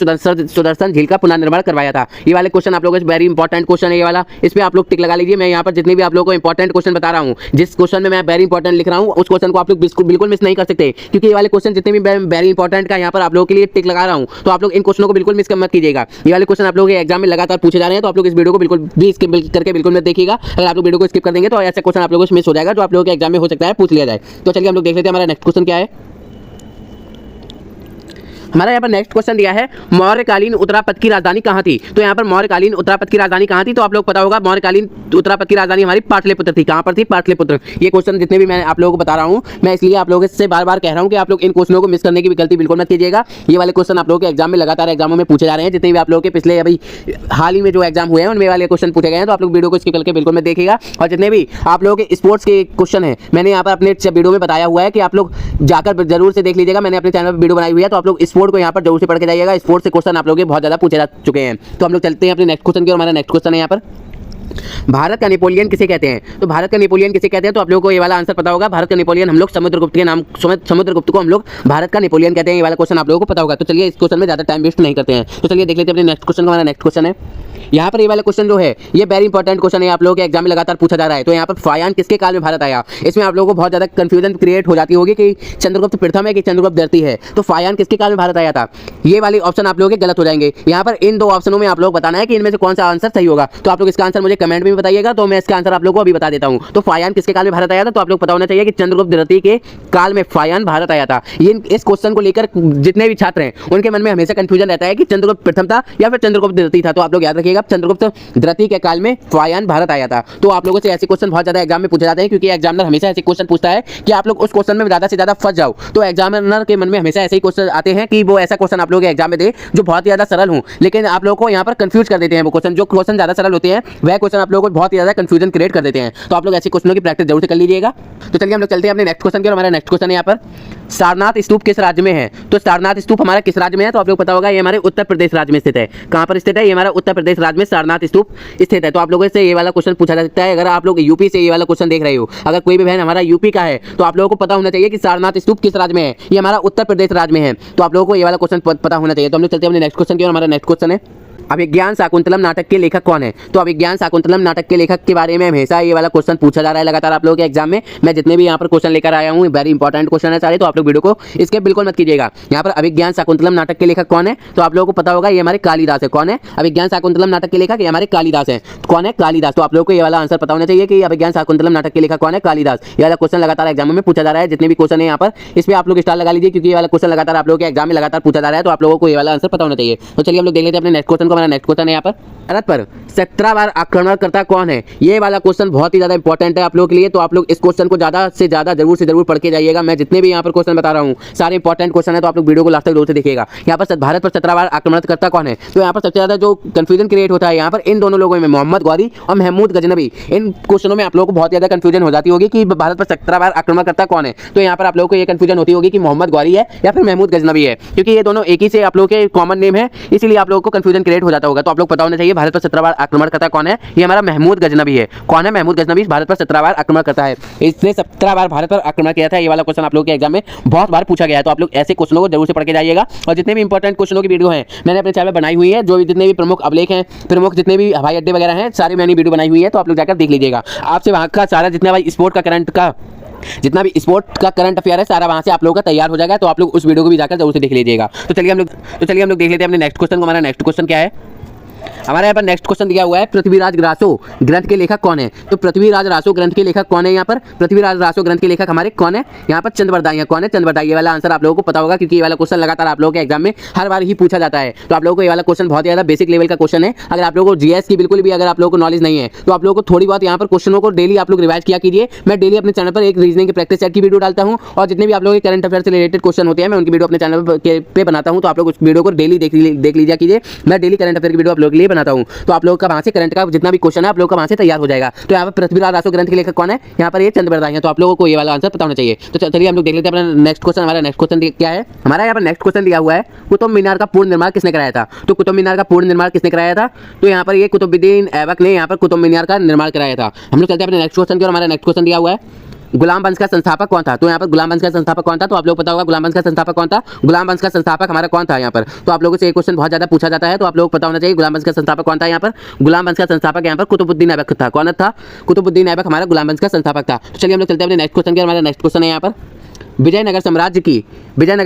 सुदर्शन झील का पुनर्निर्माण करवाया था। ये वाले क्वेश्चन आप लोगों से वेरी इंपॉर्टेंट क्वेश्चन है ये वाला। इस पे आप लोग टिक लगा लीजिए। मैं यहाँ पर जितने भी आप लोगों को इंपॉर्टेंट क्वेश्चन बता रहा हूँ, जिस क्वेश्चन में मैं वेरी इंपॉर्टेंट लिख रहा हूँ, उस क्वेश्चन को आप लोग बिल्कुल मिस नहीं कर सकते, क्योंकि ये वाले क्वेश्चन जितने भी वेरी इंपॉर्टेंट का यहाँ पर आप लोगों के लिए टिक लगा रहा हूँ, तो आप लोग इन क्वेश्चनों को बिल्कुल मिस मत कीजिएगा। ये वाले क्वेश्चन आप लोगों के एग्जाम में लगातार पूछे जा रहे हैं। तो आप लोग इस वीडियो को बिल्कुल भी स्किप करके बिल्कुल मत देखिएगा। अगर आप लोग वीडियो को स्किप कर देंगे तो ऐसा क्वेश्चन आप लोगों से मिस हो जाएगा, जो आप लोगों के एग्जाम में हो सकता है पूछ लिया जाए। तो चलिए हम लोग देख लेते हैं हमारा नेक्स्ट क्वेश्चन क्या है। हमारा यहाँ पर नेक्स्ट क्वेश्चन दिया है, मौर्यकालीन उत्तरापद की राजधानी कहाँ थी? तो यहाँ पर मौर्यकालीन उत्तरापद की राजधानी कहाँ थी? तो आप लोग पता होगा मौर्यकालीन उत्तरापद की राजधानी हमारी पाटलिपुत्र थी। कहाँ पर थी? पाटलिपुत्र। ये क्वेश्चन जितने भी मैं आप लोगों को बता रहा हूँ, मैं इसलिए आप लोगों से बार बार कह रहा हूँ कि आप लोग इन क्वेश्चनों को मिस करने की भी गलती बिल्कुल मत कीजिएगा। ये वाले क्वेश्चन आप लोगों के एग्जाम में लगातार एग्जामों में पूछे जा रहे हैं। जितने भी आप लोगों के पिछले अभी हाल ही में जो एग्जाम हुए हैं, उनमें वाले क्वेश्चन पूछे गए हैं। तो आप लोग वीडियो को स्किप करके बिल्कुल मत देखिएगा। और जितने भी आप लोगों के स्पोर्ट्स के क्वेश्चन है, मैंने यहाँ पर अपने वीडियो में बताया हुआ है कि आप लोग जाकर जरूर से देख लीजिएगा। मैंने अपने चैनल पर वीडियो बनाई हुई है, तो आप लोग स्पोर्ट को यहाँ पर जरूर से के जाइएगा। स्पोर्ट्स से क्वेश्चन आप लोगों के बहुत ज्यादा पूछे जा चुके हैं। तो हम लोग चलते हैं अपने नेक्स्ट क्वेश्चन की। और हमारा नेक्स्ट क्वेश्चन है यहाँ पर, भारत का नेपोलियन किसे कहते हैं? तो भारत का नेपोलियन किसे कहते हैं? तो आप लोगों को ये वाला आंसर पता होगा। भारत का नेपोलियन हम लोग समुद्रगुप्त के नाम, समुद्रगुप्त को हम लोग भारत का नेपोलियन कहते हैं। ये वाला क्वेश्चन आप लोगों को पता होगा। तो चलिए इस क्वेश्चन में ज्यादा टाइम वेस्ट नहीं करते हैं। तो चलिए देख लेते हैं अपने नेक्स्ट क्वेश्चन को। हमारा नेक्स्ट क्वेश्चन है यहाँ पर, ये वाला क्वेश्चन जो है ये वेरी इंपॉर्टेंट क्वेश्चन है, आप लोगों के एग्जाम में लगातार पूछा जा रहा है। तो यहाँ पर फायान किसके काल में भारत आया? इसमें आप लोगों को बहुत ज्यादा कंफ्यूजन क्रिएट हो जाती होगी कि चंद्रगुप्त प्रथम है कि चंद्रगुप्त द्वितीय है। तो फायान किसके काल में भारत आया था? ये वाली ऑप्शन आप लोगों के गलत हो जाएंगे। यहाँ पर इन दो ऑप्शनों में आप लोग बताना है कि इनमें से कौन सा आंसर सही होगा। तो आप लोग इसका आंसर मुझे कमेंट में बताइएगा, तो मैं इसका आंसर आप लोगों को अभी बता देता हूँ। तो फायान किसके काल में भारत आया था? तो आप लोग पता होना चाहिए कि चंद्रगुप्त द्वितीय के काल में फायान भारत आया था। ये इस क्वेश्चन को लेकर जितने भी छात्र हैं, उनके मन में हमेशा कंफ्यूजन रहता है कि चंद्रगुप्त प्रथम था या फिर चंद्रगुप्त द्वितीय था। तो आप लोग याद रखिएगा, चंद्रगुप्त द्वितीय के काल में फायान भारत आया था। तो आप लोगों से ऐसे क्वेश्चन बहुत ज्यादा एग्जाम में पूछे जाते हैं, क्योंकि एग्जामिनर हमेशा ऐसे क्वेश्चन पूछता है कि आप लोग उस क्वेश्चन में ज्यादा से ज्यादा फंस जाओ। तो एग्जामिनर के मन में हमेशा ऐसे ही क्वेश्चन आते हैं कि वो ऐसा क्वेश्चन आप लोगों के एग्जाम में दे जो बहुत ही ज्यादा सरल हो, लेकिन आप लोगों को यहाँ पर कंफ्यूज कर देते हैं। वो क्वेश्चन जो क्वेश्चन ज्यादा सरल होते हैं, वह क्वेश्चन आप लोगों को बहुत ही ज्यादा कंफ्यूजन क्रिएट कर देते हैं। तो आप लोग ऐसे क्वेश्चनों की प्रैक्टिस जरूर से कर लीजिएगा। तो चलिए हम लोग चलते हैं अपने नेक्स्ट क्वेश्चन की। और हमारा नेक्स्ट क्वेश्चन है यहाँ पर, सारनाथ स्तूप किस राज्य में है? तो सारनाथ स्तूप हमारा किस राज्य में है? तो आप लोग पता होगा ये हमारे उत्तर प्रदेश राज्य में स्थित है। कहाँ पर स्थित है? ये हमारा उत्तर प्रदेश राज्य में सारनाथ स्तूप स्थित है। तो आप लोगों से ये वाला क्वेश्चन पूछा जा सकता है। अगर आप लोग यूपी से ये वाला क्वेश्चन देख रहे हो, अगर कोई भी बहन हमारा यूपी का है, तो आप लोगों को पता होना चाहिए कि सारनाथ स्तूप किस राज्य में है। ये हमारा उत्तर प्रदेश राज्य में है। तो आप लोगों को ये वाला क्वेश्चन पता होना चाहिए। तो हम लोग चलते हैं अपने नेक्स्ट क्वेश्चन की। और हमारा नेक्स्ट क्वेश्चन है, अभिज्ञान शाकुंतलम नाटक के लेखक कौन है? तो अभिज्ञान शाकुंतलम नाटक के लेखक के बारे में हमेशा ये वाला क्वेश्चन पूछा जा रहा है लगातार आप लोगों के एग्जाम में। मैं जितने भी यहाँ पर क्वेश्चन लेकर आया हूँ, वेरी इंपॉर्टेंट क्वेश्चन है सारे। तो आप लोग वीडियो को इसके बिल्कुल मत कीजिएगा। यहाँ पर अभिज्ञान शाकुंतलम नाटक के लेखक कौन है? तो आप लोगों को पता होगा ये हमारे कालिदास है। कौन है? अभिज्ञान शाकुंतलम नाटक के लेखक ये हमारे कालिदास है। कौन है? कालिदास। तो आप लोगों को ये वाला आंसर पता होना चाहिए कि अभिज्ञान शाकुंतलम नाटक के लेखक कौन है? कालिदास। ये वाला क्वेश्चन लगातार एग्जाम में पूछा जा रहा है। जितने भी क्वेश्चन है यहाँ पर, इस पे आप लोग स्टार लगा लीजिए, क्योंकि ये वाला क्वेश्चन लगातार आप लोगों के एग्जाम में लगातार पूछा जा रहा है। तो आप लोगों को ये वाला आंसर पता होना चाहिए। तो चलिए हम लोग देख लेते हैं अपने नेक्स्ट क्वेश्चन को। हमारा नेक्स्ट क्वेश्चन है यहाँ पर, भारत पर 17 बार आक्रमणकर्ता कौन है? ये वाला क्वेश्चन बहुत ही ज्यादा इंपॉर्टेंट है आप लोगों के लिए, तो आप लोग इस क्वेश्चन को ज्यादा से ज्यादा जरूर पढ़ के जाइएगा। मैं जितने भी यहाँ पर क्वेश्चन बता रहा हूँ सारे इंपॉर्टेंट क्वेश्चन है, तो आप लोग वीडियो को लास्ट तक जरूर से देखिएगा। यहाँ पर भारत पर 17 बार आक्रमणकर्ता कौन है? तो यहाँ पर सबसे ज्यादा जो कंफ्यूजन क्रिएट होता है यहाँ पर इन दोनों लोगों में, मोहम्मद गौरी और महमूद गजनबी। इन क्वेश्चनों में आप लोगों को बहुत ज्यादा कंफ्यूजन हो जाती होगी कि भारत पर 17 बार आक्रमणकर्ता कौन है। तो यहाँ पर आप लोगों को ये कंफ्यूजन होती होगी कि मोहम्मद गौरी है या फिर महमूद गजनबी है, क्योंकि ये दोनों एक ही से आप लोगों के कॉमन नेम है, इसीलिए आप लोगों को कंफ्यूजन क्रिएट हो जाता होगा। तो आप लोग पता होना चाहिए भारत पर 17 बार आक्रमणकर्ता कौन है? ये हमारा महमूद गजनबी है। कौन है महमूद गजनबी? भारत पर 17 बार आक्रमण करता है, इसने 17 बार भारत पर आक्रमण किया था। ये वाला क्वेश्चन आप लोगों के एग्जाम में बहुत बार पूछा गया है, तो आप लोग ऐसे क्वेश्चनों को जरूर से पढ़ के जाइएगा। और जितने भी इंपॉर्टेंट क्वेश्चनों की वीडियो है मैंने अपने चैनल पर बनाई हुई है, जो भी जितने भी प्रमुख अभिलेख हैं, प्रमुख जितने भी हवाई अड्डे वगैरह हैं, सारी मैंने वीडियो बनाई हुई है, तो आप लोग जाकर देख लीजिएगा। आपसे वहाँ का सारा जितना भाई स्पोर्ट का करंट अफेयर है सारा वहां से आप लोगों का तैयार हो जाएगा, तो आप लोग उस वीडियो को भी जाकर जरूर से देख लीजिएगा। तो चलिए हम लोग देख लेते हैं अपने नेक्स्ट क्वेश्चन को। हमारा नेक्स्ट क्वेश्चन क्या है? हमारे यहाँ पर नेक्स्ट क्वेश्चन दिया हुआ है, पृथ्वीराज रासो ग्रंथ के लेखक कौन है? तो पृथ्वीराज रासो ग्रंथ के लेखक कौन है? यहाँ पर पृथ्वीराज रासो ग्रंथ के लेखक हमारे कौन है? यहाँ पर चंद्रबरदाई कौन है? चंद्रबरदाई। ये वाला आंसर आप लोगों को पता होगा, क्योंकि ये वाला क्वेश्चन लगातार आप लोगों के एग्जाम में हर बार ही पूछा जाता है। तो आप लोगों को ये वाला क्वेश्चन बहुत ज्यादा बेसिक लेवल का क्वेश्चन है। अगर आप लोगों को जीएस की बिल्कुल भी अगर आप लोगों को नॉलेज नहीं है, तो आप लोगों को थोड़ी बहुत यहाँ पर क्वेश्चनों को डेली आप लोग रिवाइज किया कीजिए। मैं डेली अपने चैनल पर एक रीजनिंग की प्रैक्टिस सेट की वीडियो डालता हूँ, और जितने भी आप लोगों के करंट अफेयर से रिलेटेड क्वेश्चन होते हैं मैं उनकी वीडियो अपने चैनल पे बनाता हूँ। तो आप लोग उस वीडियो को डेली देख लीजिए कीजिए। मैं डेली करंट अफेयर की वीडियो आप लोगों के लिए बनाता हूँ, तो आप लोगों का वहाँ से करंट का जितना भी क्वेश्चन है आप लोगों का वहाँ से तैयार हो जाएगा। तो यहाँ पर पृथ्वीराज रासो ग्रंथ के लेखक कौन है? यहाँ पर ये चंद्रबरदाई है। तो आप लोगों को ये वाला आंसर पता होना चाहिए। तो चलिए हम लोग देख लेते हैं अपना नेक्स्ट क्वेश्चन। हमारा नेक्स्ट क्वेश्चन क्या है? हमारा यहाँ पर नेक्स्ट क्वेश्चन दिया हुआ है, कुतुब मीनार का पूर्ण निर्माण किसने कराया था? तो कुतुब मीनार का पूर्ण निर्माण किसने कराया था? तो यहाँ पर ये कुतुबुद्दीन ऐबक ने यहाँ पर कुतुब मीनार का निर्माण कराया था। हम लोग चलते हैं अपने नेक्स्ट क्वेश्चन की ओर। हमारा नेक्स्ट क्वेश्चन दिया हुआ है, गुलाम वंश का संस्थापक कौन था? तो यहाँ पर गुलाम वंश का संस्थापक कौन था? तो आप लोग पता होगा गुलाम वंश का संस्थापक कौन था? गुलाम वंश का संस्थापक हमारा कौन था यहाँ पर? तो आप लोगों से एक क्वेश्चन बहुत ज्यादा पूछा जाता है, तो आप लोग पता होना चाहिए गुलाम वंश का संस्थापक कौन था। यहाँ पर गुलाम वंश का संस्थापक यहाँ पर कुतुबुद्दीन ऐबक था। कौन था? कुतुबुद्दीन ऐबक हमारा गुलाम वंश का संस्थापक था। तो चलिए हम लोग चलते हैं अपने नेक्स्ट क्वेश्चन की। हमारा नेक्स्ट क्वेश्चन है यहाँ पर, विजयनगर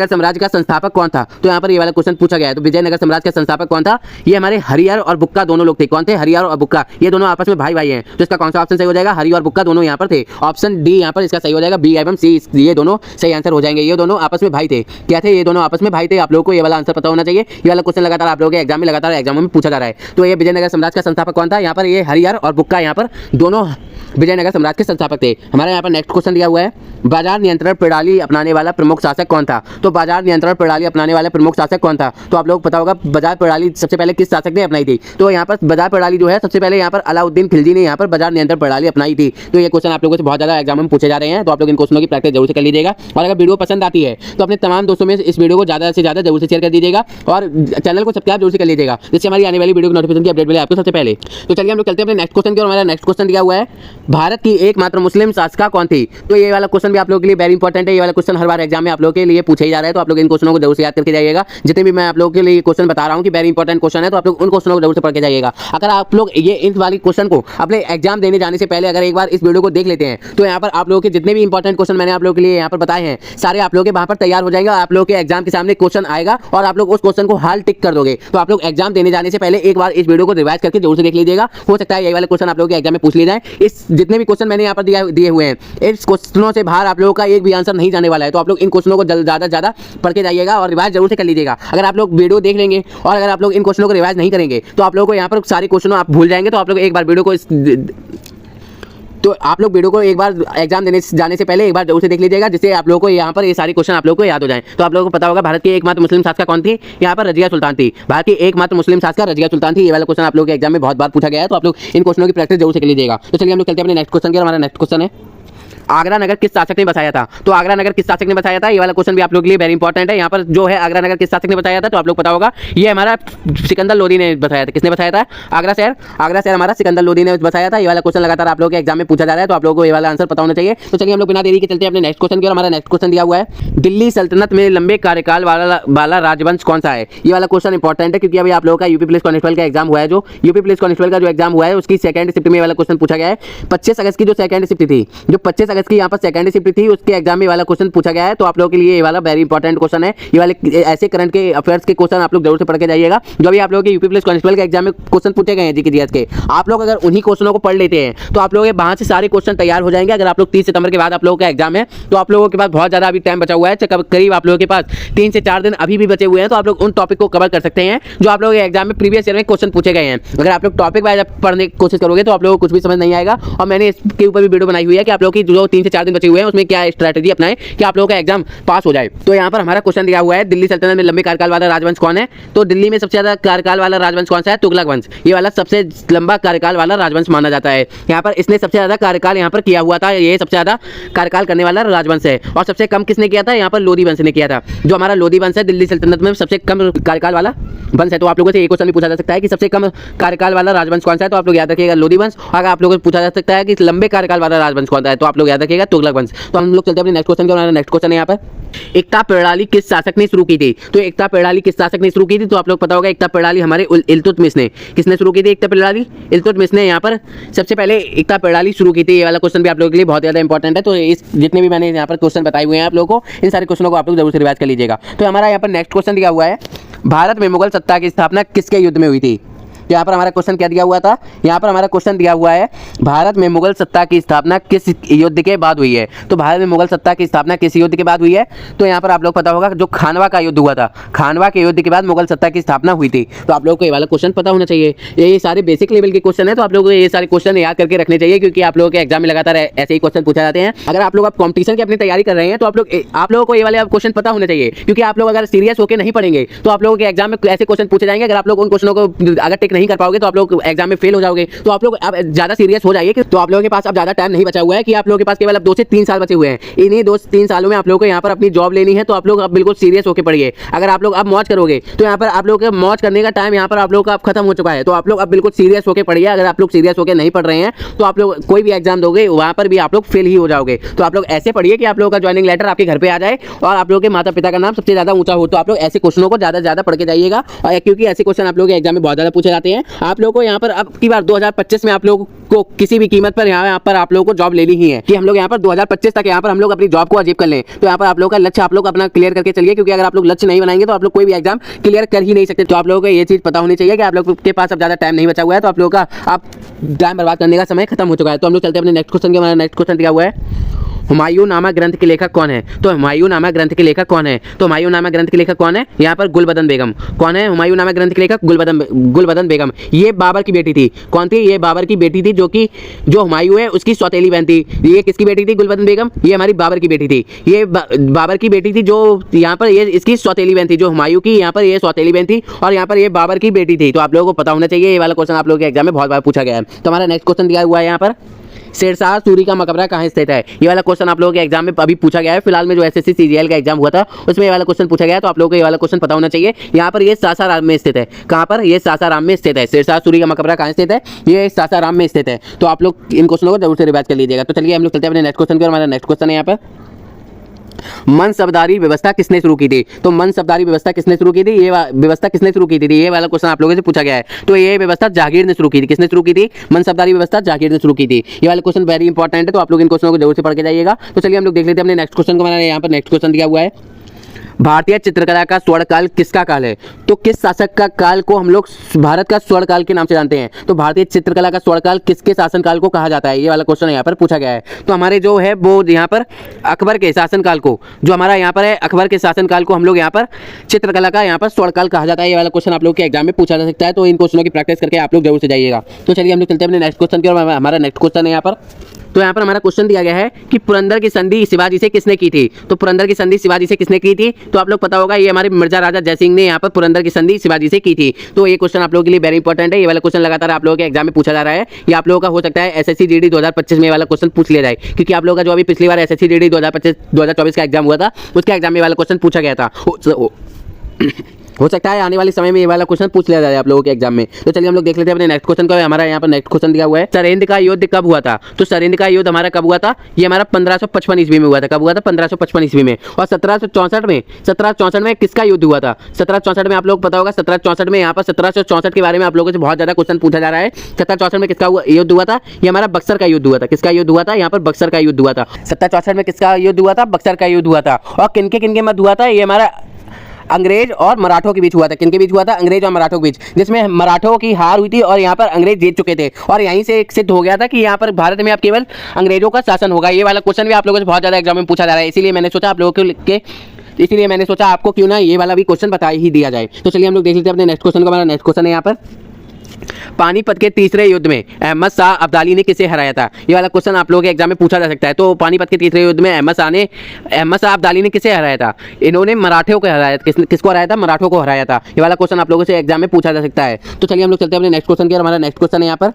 साम्राज्य का संस्थापक कौन था? तो यहाँ पर ये वाला क्वेश्चन पूछा गया है। तो विजयनगर साम्राज्य का संस्थापक कौन था? ये हमारे हरिहर और बुक्का दोनों लोग थे। कौन थे? हरिहर और बुक्का। ये दोनों आपस में भाई हैं। तो इसका कौन सा ऑप्शन सही हो जाएगा? हरि और बुक्का दोनों यहाँ पर थे। ऑप्शन डी यहाँ पर इसका सही हो जाएगा। बी एवं सी ये दोनों सही आंसर हो जाएंगे। ये दोनों आपस में भाई थे। क्या थे? ये दोनों आपस में भाई थे। आप लोगों को ये वाला आंसर पता होना चाहिए। ये वाला क्वेश्चन लगातार आप लोगों के एग्जाम में पूछा जा रहा है। तो ये विजयनगर साम्राज्य का संस्थापक कौन था? यहाँ पर ये हरिहर और बुक्का यहाँ पर दोनों विजयनगर साम्राज्य के संस्थापक थे। हमारे यहाँ पर नेक्स्ट क्वेश्चन दिया हुआ है, बाजार नियंत्रण प्रणाली अपनाने वाला प्रमुख शासक कौन था? तो बाजार नियंत्रण प्रणाली अपनाने वाला प्रमुख शासक कौन था? तो आप लोग पता होगा बाजार प्रणाली सबसे पहले किस शासक ने अपनाई थी? तो यहाँ पर बाजार प्रणाली जो है सबसे पहले यहाँ पर अलाउद्दीन खिलजी ने यहाँ पर बाजार नियंत्रण प्रणाली अपनाई थी। तो ये क्वेश्चन आप लोगों से बहुत ज्यादा एग्जाम में पूछे जा रहे हैं, तो आप लोग इन क्वेश्चनों की प्रैक्टिस जरूर से कर लीजिएगा। और अगर वीडियो पसंद आती है तो अपने तमाम दोस्तों में इस वीडियो को ज्यादा से ज्यादा जरूर से शेयर कर दीजिएगा, और चैनल को सब्सक्राइब जरूर से कर लीजिएगा, जिससे हमारी आने वाली वीडियो की नोटिफिकेशन की अपडेट मिले आपको सबसे पहले। तो चलिए हम लोग चलते हैं अपने नेक्स्ट क्वेश्चन की ओर। हमारा नेक्स्ट क्वेश्चन दिया हुआ है, भारत की एकमात्र मुस्लिम शासिका कौन थी? तो ये वाला क्वेश्चन भी आप लोगों के लिए वेरी इंपॉर्टेंट है। ये वाला क्वेश्चन हर बार एग्जाम में आप लोगों के लिए पूछा ही जा रहा है, तो आप लोग इन क्वेश्चनों को जरूर से याद करके जाइएगा। जितने भी मैं आप लोगों के लिए क्वेश्चन बता रहा हूँ कि वेरी इंपॉर्टेंट क्वेश्चन है, तो आप लोग उन क्वेश्चनों को जरूर से पढ़ के जाइएगा। अगर आप लोग ये इस वाली क्वेश्चन को अपने एग्जाम देने जाने से पहले अगर एक बार इस वीडियो को देख लेते हैं, तो यहाँ पर आप लोगों के जितने भी इंपॉर्टेंट क्वेश्चन मैंने आप लोगों के लिए यहाँ पर बताए हैं सारे आप लोगों के वहां पर तैयार हो जाएंगे। आप लोगों के एग्जाम के सामने क्वेश्चन आएगा और आप लोग उस क्वेश्चन को हाल टिक कर दोगे। तो आप लोग एग्जाम देने जाने से पहले एक बार इस वीडियो को रिवाइज करके जरूर से देख लीजिएगा। हो सकता है ये वाले क्वेश्चन आप लोगों के एग्जाम में पूछ लिए जाए। इस जितने भी क्वेश्चन मैंने यहाँ पर दिए हुए हैं, इस क्वेश्चनों से बाहर आप लोगों का एक भी आंसर नहीं जाने वाला है। तो आप लोग इन क्वेश्चनों को ज्यादा से ज्यादा पढ़ के जाइएगा और रिवाइज जरूर से कर लीजिएगा। अगर आप लोग वीडियो देख लेंगे और अगर आप लोग इन क्वेश्चनों को रिवाइज नहीं करेंगे तो आप लोगों को यहाँ पर सारे क्वेश्चन आप भूल जाएंगे। तो आप लोग एक बार वीडियो को एक बार एग्जाम देने जाने से पहले एक बार जरूर से देख लीजिएगा, जिससे आप लोगों को यहाँ पर ये सारे क्वेश्चन आप लोगों को याद हो जाएं। तो आप लोगों को पता होगा भारत की एकमात्र मुस्लिम शासिका कौन थी? यहाँ पर रजिया सुल्तान थी। भारत की एकमात्र मुस्लिम शासिका रजिया सुल्तान थी। ये वाला क्वेश्चन आप लोगों के एग्जाम में बहुत बार पूछा गया है, तो आप लोग इन क्वेश्चनों की प्रैक्टिस जरूर से कर लीजिएगा। तो चलिए हम लोग चलते हैं अपने नेक्स्ट क्वेश्चन की। हमारा नेक्स्ट क्वेश्चन है, आगरा नगर किस शासक ने बसाया था? तो आगरा नगर किस शासक ने बसाया था? ये वाला क्वेश्चन भी आप लोगों के लिए वेरी इंपॉर्टेंट है। यहाँ पर जो है आगरा नगर किस शासक ने बसाया था? तो आप लोग पता होगा ये हमारा सिकंदर लोदी ने बसाया था। किसने बसाया था? आगरा शहर हमारा सिकंदर लोदी ने बसाया था। ये वाला क्वेश्चन लगातार आप लोगों के एग्जाम में पूछा जा रहा है, तो आप लोगों को ये वाला आंसर पता होना चाहिए। तो चलिए हम लोग बिना देरी के चलते हैं अपने नेक्स्ट क्वेश्चन की। हमारा नेक्स्ट क्वेश्चन दिया हुआ है, दिल्ली सल्तनत में लंबे कार्यकाल वाला राजवंश कौन सा है? ये वाला क्वेश्चन इंपॉर्टेंट है, क्योंकि अभी आप लोगों का यूपी पुलिस कांस्टेबल का एग्जाम हुआ है। जो यूपी पुलिस कांस्टेबल का जो एग्जाम हुआ है उसकी सेकंड शिफ्ट में वाला क्वेश्चन पूछा गया है। 25 अगस्त की जो सेकंड शिफ्ट थी, जो 25 अगस्त की यहाँ पर सेकेंड शिफ्ट थी, उसके एग्जाम में वाला क्वेश्चन पूछा गया है। तो आप लोगों के लिए ये वाला वेरी इंपॉर्टेंट क्वेश्चन है। ये वाले ऐसे करंट के अफेयर्स के क्वेश्चन आप लोग जरूर से पढ़ के जाइएगा। जो भी आप लोगों के यूपी पुलिस कांस्टेबल के एग्जाम में क्वेश्चन पूछे गए हैं जीके जीएस के, आप लोग अगर उन्हीं क्वेश्चनों को पढ़ लेते हैं तो आप लोग वहां से सारे क्वेश्चन तैयार हो जाएंगे। अगर आप लोग 30 सितंबर के बाद आप लोगों का एग्जाम है तो आप लोगों के पास बहुत ज़्यादा अभी टाइम बचा हुआ है, करीब आप लोगों के पास 3 से 4 दिन अभी भी बचे हुए हैं। तो आप लोग उन टॉपिक को कवर कर सकते हैं जो आप लोगों के एग्जाम में प्रीवियस ईयर में क्वेश्चन पूछे गए हैं। अगर आप लोग टॉपिक वाइज पढ़ने की कोशिश करोगे तो आप लोगों को कुछ भी समझ नहीं आएगा। और मैंने इसके ऊपर भी वीडियो बनाई हुई है कि आप लोगों की जो 3 से 4 दिन बचे हुए हैं उसमें क्या स्ट्रैटेजी अपनाएं कि आप लोगों का एग्जाम पास हो जाए। तो यहाँ पर हमारा क्वेश्चन दिया हुआ है, दिल्ली सल्तनत में लंबे कार्यकाल वाला राजवंश कौन है? तो दिल्ली में सबसे ज्यादा कार्यकाल वाला राजवंश कौन सा है? तुगलक वंश। ये वाला सबसे लंबा कार्यकाल वाला राजवंश माना जाता है। यहाँ पर इसने सबसे ज्यादा कार्यकाल यहाँ पर किया हुआ था, ये सबसे ज्यादा कार्यकाल करने वाला राजवंश है। और सबसे कम किसने किया था? यहाँ पर लोधी वंश ने किया था। जो हमारा लोधी वंश है दिल्ली सल्तनत में सबसे कम कार्यकाल वाला वंश है। तो आप लोगों से एक क्वेश्चन भी पूछा जा सकता है कि सबसे कम कार्यकाल वाला राजवंश कौन सा है? तो आप लोग याद रखिएगा लोधी वंश। अगर आप लोगों को पूछा जा सकता है कि लंबे कार्यकाल वाला राजवंश कौन सा है तो आप लोग याद रखिएगा तुगलक वंश। तो हम लोग चलते हैं अपने नेक्स्ट क्वेश्चन की। नेक्स्ट क्वेश्चन है यहाँ पर, एकता प्रणाली किस शासक ने शुरू की थी? तो एकता प्रणाली किस शासक ने शुरू की थी? तो आप लोग पता होगा एकता प्रणाली हमारे इल्तुतमिश ने। किसने शुरू की थी एकता प्रणाली? इल्तुतमिश ने यहाँ पर सबसे पहले एकता प्रणाली शुरू की थी। ये वाला क्वेश्चन भी आप लोगों के लिए बहुत ज़्यादा इंपॉर्टेंट है। तो इस जितने भी मैंने यहाँ पर क्वेश्चन बताए हुए हैं आप लोगों को, इन सारे क्वेश्चनों को आप लोग जरूर से रिवाइज कर लीजिएगा। तो हमारा यहाँ पर नेक्स्ट क्वेश्चन दिया हुआ है, भारत में मुगल सत्ता की स्थापना किसके युद्ध में हुई थी? यहाँ पर हमारा क्वेश्चन क्या दिया हुआ था? यहाँ पर हमारा क्वेश्चन दिया हुआ है, भारत में मुगल सत्ता की स्थापना किस युद्ध के बाद हुई है? तो भारत में मुगल सत्ता की स्थापना किस युद्ध के बाद हुई है? तो यहाँ पर आप लोग पता होगा जो खानवा का युद्ध हुआ था, खानवा के युद्ध के बाद मुगल सत्ता की स्थापना हुई थी। तो आप लोगों को ये वाला क्वेश्चन पता होना चाहिए। ये सारे बेसिक लेवल के क्वेश्चन है, तो आप लोगों को ये सारे क्वेश्चन याद करके रखने चाहिए, क्योंकि आप लोगों के एग्जाम में लगातार ऐसे ही क्वेश्चन पूछा जाते हैं। अगर आप लोग कॉम्पिटिशन की अपनी तैयारी कर रहे हैं तो आप लोगों को ये वाले क्वेश्चन पता होने चाहिए, क्योंकि आप लोग अगर सीरियस होकर नहीं पढ़ेंगे तो आप लोगों के एग्जाम में ऐसे क्वेश्चन पूछे जाएंगे। अगर आप लोग उन क्वेश्चनों को अगर टिक नहीं कर पाओगे तो आप लोग एग्जाम में फेल हो जाओगे। तो आप लोग अब ज्यादा सीरियस हो जाइए कि तो आप लोगों के पास अब ज्यादा टाइम नहीं बचा हुआ है, कि आप लोगों के पास केवल अब 2 से 3 साल बचे हुए हैं। इन्हीं 2 से 3 सालों में आप लोगों को यहाँ पर अपनी जॉब लेनी है। तो आप लोग अब बिल्कुल सीरियस होकर पढ़िए। अगर आप लोग अब मौज करोगे तो यहाँ पर आप लोग के मौज करने का टाइम यहाँ पर आप लोगों का अब खत्म हो चुका है। तो आप लोग अब बिल्कुल सीरियस होकर पढ़िए। अगर आप लोग सीरियस होकर नहीं पढ़ रहे हैं तो आप लोग कोई भी एग्जाम दोगे वहाँ पर भी आप लोग फेल ही हो जाओगे। तो आप लोग ऐसे पढ़िए कि आप लोगों का ज्वाइनिंग लेटर आपके घर पे आ जाए और आप लोगों के माता पिता का नाम सबसे ज्यादा ऊंचा हो। तो आप लोग ऐसे क्वेश्चनों को ज्यादा ज्यादा पढ़ के जाइएगा, क्योंकि ऐसे क्वेश्चन आप लोगों के एग्जाम में बहुत ज्यादा पूछे जाते हैं। आप लोगों को यहाँ पर अब की बार 2025 में आप लोगों को किसी भी कीमत पर यहाँ पर आप लोगों को जॉब लेनी ही है, कि हम लोग यहाँ पर 2025 तक यहाँ पर हम लोग अपनी जॉब को अचीव कर लें। तो यहाँ पर आप लोगों का लक्ष्य आप लोग अपना क्लियर करके चलिए, क्योंकि अगर आप लोग लक्ष्य नहीं बनाएंगे तो आप लोग कोई भी एग्जाम क्लियर कर ही नहीं सकते। तो आप लोगों को ये चीज पता होनी चाहिए कि आप लोग के पास अब ज्यादा टाइम नहीं बचा हुआ है। तो आप लोगों का आप टाइम बर्बाद करने का समय खत्म हो चुका है। तो हम लोग चलते हैं अपने नेक्स्ट क्वेश्चन के। हमारा नेक्स्ट क्वेश्चन दिया हुआ है, हुमायूं नामा ग्रंथ के लेखक कौन है? तो हुमायूं नामा ग्रंथ के लेखक कौन है? तो हुमायूं नामा ग्रंथ के लेखक कौन है? यहाँ पर गुलबदन बेगम। कौन है हुमायूं नामा ग्रंथ के लेखक? गुलबदन बेगम। ये बाबर की बेटी थी। कौन थी? ये बाबर की बेटी थी, जो हुमायूं है उसकी सौतेली बहन थी। ये किसकी बेटी थी? गुलबदन बेगम। ये हमारी बाबर की बेटी थी। ये बाबर की बेटी थी, जो यहाँ पर ये इसकी सौतेली बहन थी। जो हुमायूं की यहाँ पर ये सौतेली बहन थी और यहाँ पर ये बाबर की बेटी थी। तो आप लोगों को पता होना चाहिए। ये वाला क्वेश्चन आप लोगों के एग्जाम में बहुत बार पूछा गया है। तो हमारा नेक्स्ट क्वेश्चन दिया हुआ है यहाँ पर, शेरशाह सूरी का मकबरा कहाँ स्थित है? ये वाला क्वेश्चन आप लोगों के एग्जाम में अभी पूछा गया है। फिलहाल में जो एसएससी सीजीएल का एग्जाम हुआ था उसमें ये वाला क्वेश्चन पूछा गया है। तो आप लोगों को ये वाला क्वेश्चन पता होना चाहिए। यहाँ पर ये सासाराम में स्थित है। कहाँ पर? ये सासाराम में स्थित है। शेरशाह सूरी का मकबरा कहाँ स्थित है? ये सासाराम में स्थित है। तो आप लोग इन क्वेश्चनों को जरूर से रिवाइज कर लीजिएगा। तो चलिए हम लोग चलते हैं अपने नेक्स्ट क्वेश्चन पर। हमारा नेक्स्ट क्वेश्चन है यहाँ पर, मनसबदारी व्यवस्था किसने शुरू की थी? तो मनसबदारी व्यवस्था किसने शुरू की थी? ये व्यवस्था किसने शुरू की थी? ये वाला क्वेश्चन आप लोगों से पूछा गया है। तो ये व्यवस्था जहांगीर ने शुरू की थी। किसने शुरू की थी? मनसबदारी व्यवस्था जहांगीर ने शुरू की थी। ये वाला क्वेश्चन वेरी इंपॉर्टेंट है। तो आप लोग इन क्वेश्चनों को जरूर से पढ़ के जाइएगा। तो चलिए हम लोग देख लेते हैं अपने नेक्स्ट क्वेश्चन को। हमारा यहाँ पर नेक्स्ट क्वेश्चन दिया हुआ है, भारतीय चित्रकला का स्वर्णकाल किसका काल है? तो किस शासक का काल को हम लोग भारत का स्वर्णकाल के नाम से जानते हैं? तो भारतीय चित्रकला का स्वर्णकाल किसके शासनकाल को कहा जाता है? ये वाला क्वेश्चन यहाँ पर पूछा गया है। तो हमारे जो है वो यहाँ पर अकबर के शासनकाल को, जो हमारा यहाँ पर है अकबर के शासनकाल को हम लोग यहाँ पर चित्रकला का यहाँ पर स्वर्णकाल कहा जाता है। ये वाला क्वेश्चन आप लोग के एग्जाम में पूछा जा सकता है। तो इन क्वेश्चनों की प्रैक्टिस करके आप लोग जरूर से जाइएगा। तो चलिए हम लोग चलते हैं अपने नेक्स्ट क्वेश्चन की ओर। हमारा नेक्स्ट क्वेश्चन है यहाँ पर, तो यहाँ पर हमारा क्वेश्चन दिया गया है कि पुरंदर की संधि शिवाजी से किसने की थी? तो पुरंदर की संधि शिवाजी से किसने की थी? तो आप लोग पता होगा ये हमारे मिर्जा राजा जयसिंह ने यहाँ पर पुरंदर की संधि शिवाजी से की थी। तो ये क्वेश्चन आप लोगों के लिए वेरी इंपॉर्टेंट है। ये वाला क्वेश्चन लगातार आप लोगों के एग्जाम में पूछा जा रहा है। ये आप लोगों का हो सकता है एसएससी जीडी 2025 में वाला क्वेश्चन पूछ लिया जाए, क्योंकि आप लोगों का जो अभी पिछली बार एसएससी जीडी 2024 का एग्जाम हुआ था उसके एग्जाम में वाला क्वेश्चन पूछा गया था। हो सकता है आने वाले समय में ये वाला क्वेश्चन पूछ लिया जाए आप लोगों के एग्जाम में। तो चलिए हम लोग देख लेते हैं अपने नेक्स्ट क्वेश्चन को। हमारा यहाँ पर नेक्स्ट क्वेश्चन दिया हुआ है, सरेंद्र का युद्ध कब हुआ था? तो सरेंद्र का युद्ध हमारा कब हुआ था? ये हमारा 1555 ईस्वी में हुआ था। कब हुआ था? 1555 ईस्वी में। और 1764 में किसका युद्ध हुआ था? 1764 में आप लोग पता होगा, 1764 में यहाँ पर 1764 के बारे में आप लोगों से बहुत ज्यादा क्वेश्चन पूछा जा रहा है। 1764 में किसका युद्ध हुआ था? ये हमारा बक्सर का युद्ध हुआ था। किसका युद्ध हुआ था? यहाँ पर बक्सर का युद्ध हुआ था। 1764 में किसका युद्ध हुआ था? बक्सर का युद्ध हुआ था। और किनके मध्य हुआ था? ये हमारा अंग्रेज और मराठों के बीच हुआ था। किनके बीच हुआ था? अंग्रेज और मराठों के बीच, जिसमें मराठों की हार हुई थी और यहाँ पर अंग्रेज जीत चुके थे। और यहीं से एक सिद्ध हो गया था कि यहाँ पर भारत में अब केवल अंग्रेजों का शासन होगा। ये वाला क्वेश्चन भी आप लोगों से बहुत ज़्यादा एग्जाम में पूछा जा रहा है, इसीलिए मैंने सोचा आप लोगों के इसलिए मैंने सोचा आपको क्यों ना ये वाला भी क्वेश्चन बता ही दिया जाए। तो चलिए हम लोग देख लेते हैं अपने नेक्स्ट क्वेश्चन को। हमारा नेक्स्ट क्वेश्चन है यहाँ पर, पानीपत के तीसरे युद्ध में अहमद शाह अब्दाली ने किसे हराया था? ये वाला क्वेश्चन आप लोगों के एग्जाम में पूछा जा सकता है। तो पानीपत के तीसरे युद्ध में अहमद शाह अब्दाली ने किसे हराया था? इन्होंने मराठों को हराया था। किसको हराया था? मराठों को हराया था। ये वाला क्वेश्चन आप लोगों से एग्जाम में पूछा जा सकता है। तो चलिए हम लोग चलते हैं अपने नेक्स्ट क्वेश्चन की। हमारा नेक्स्ट क्वेश्चन है यहाँ पर,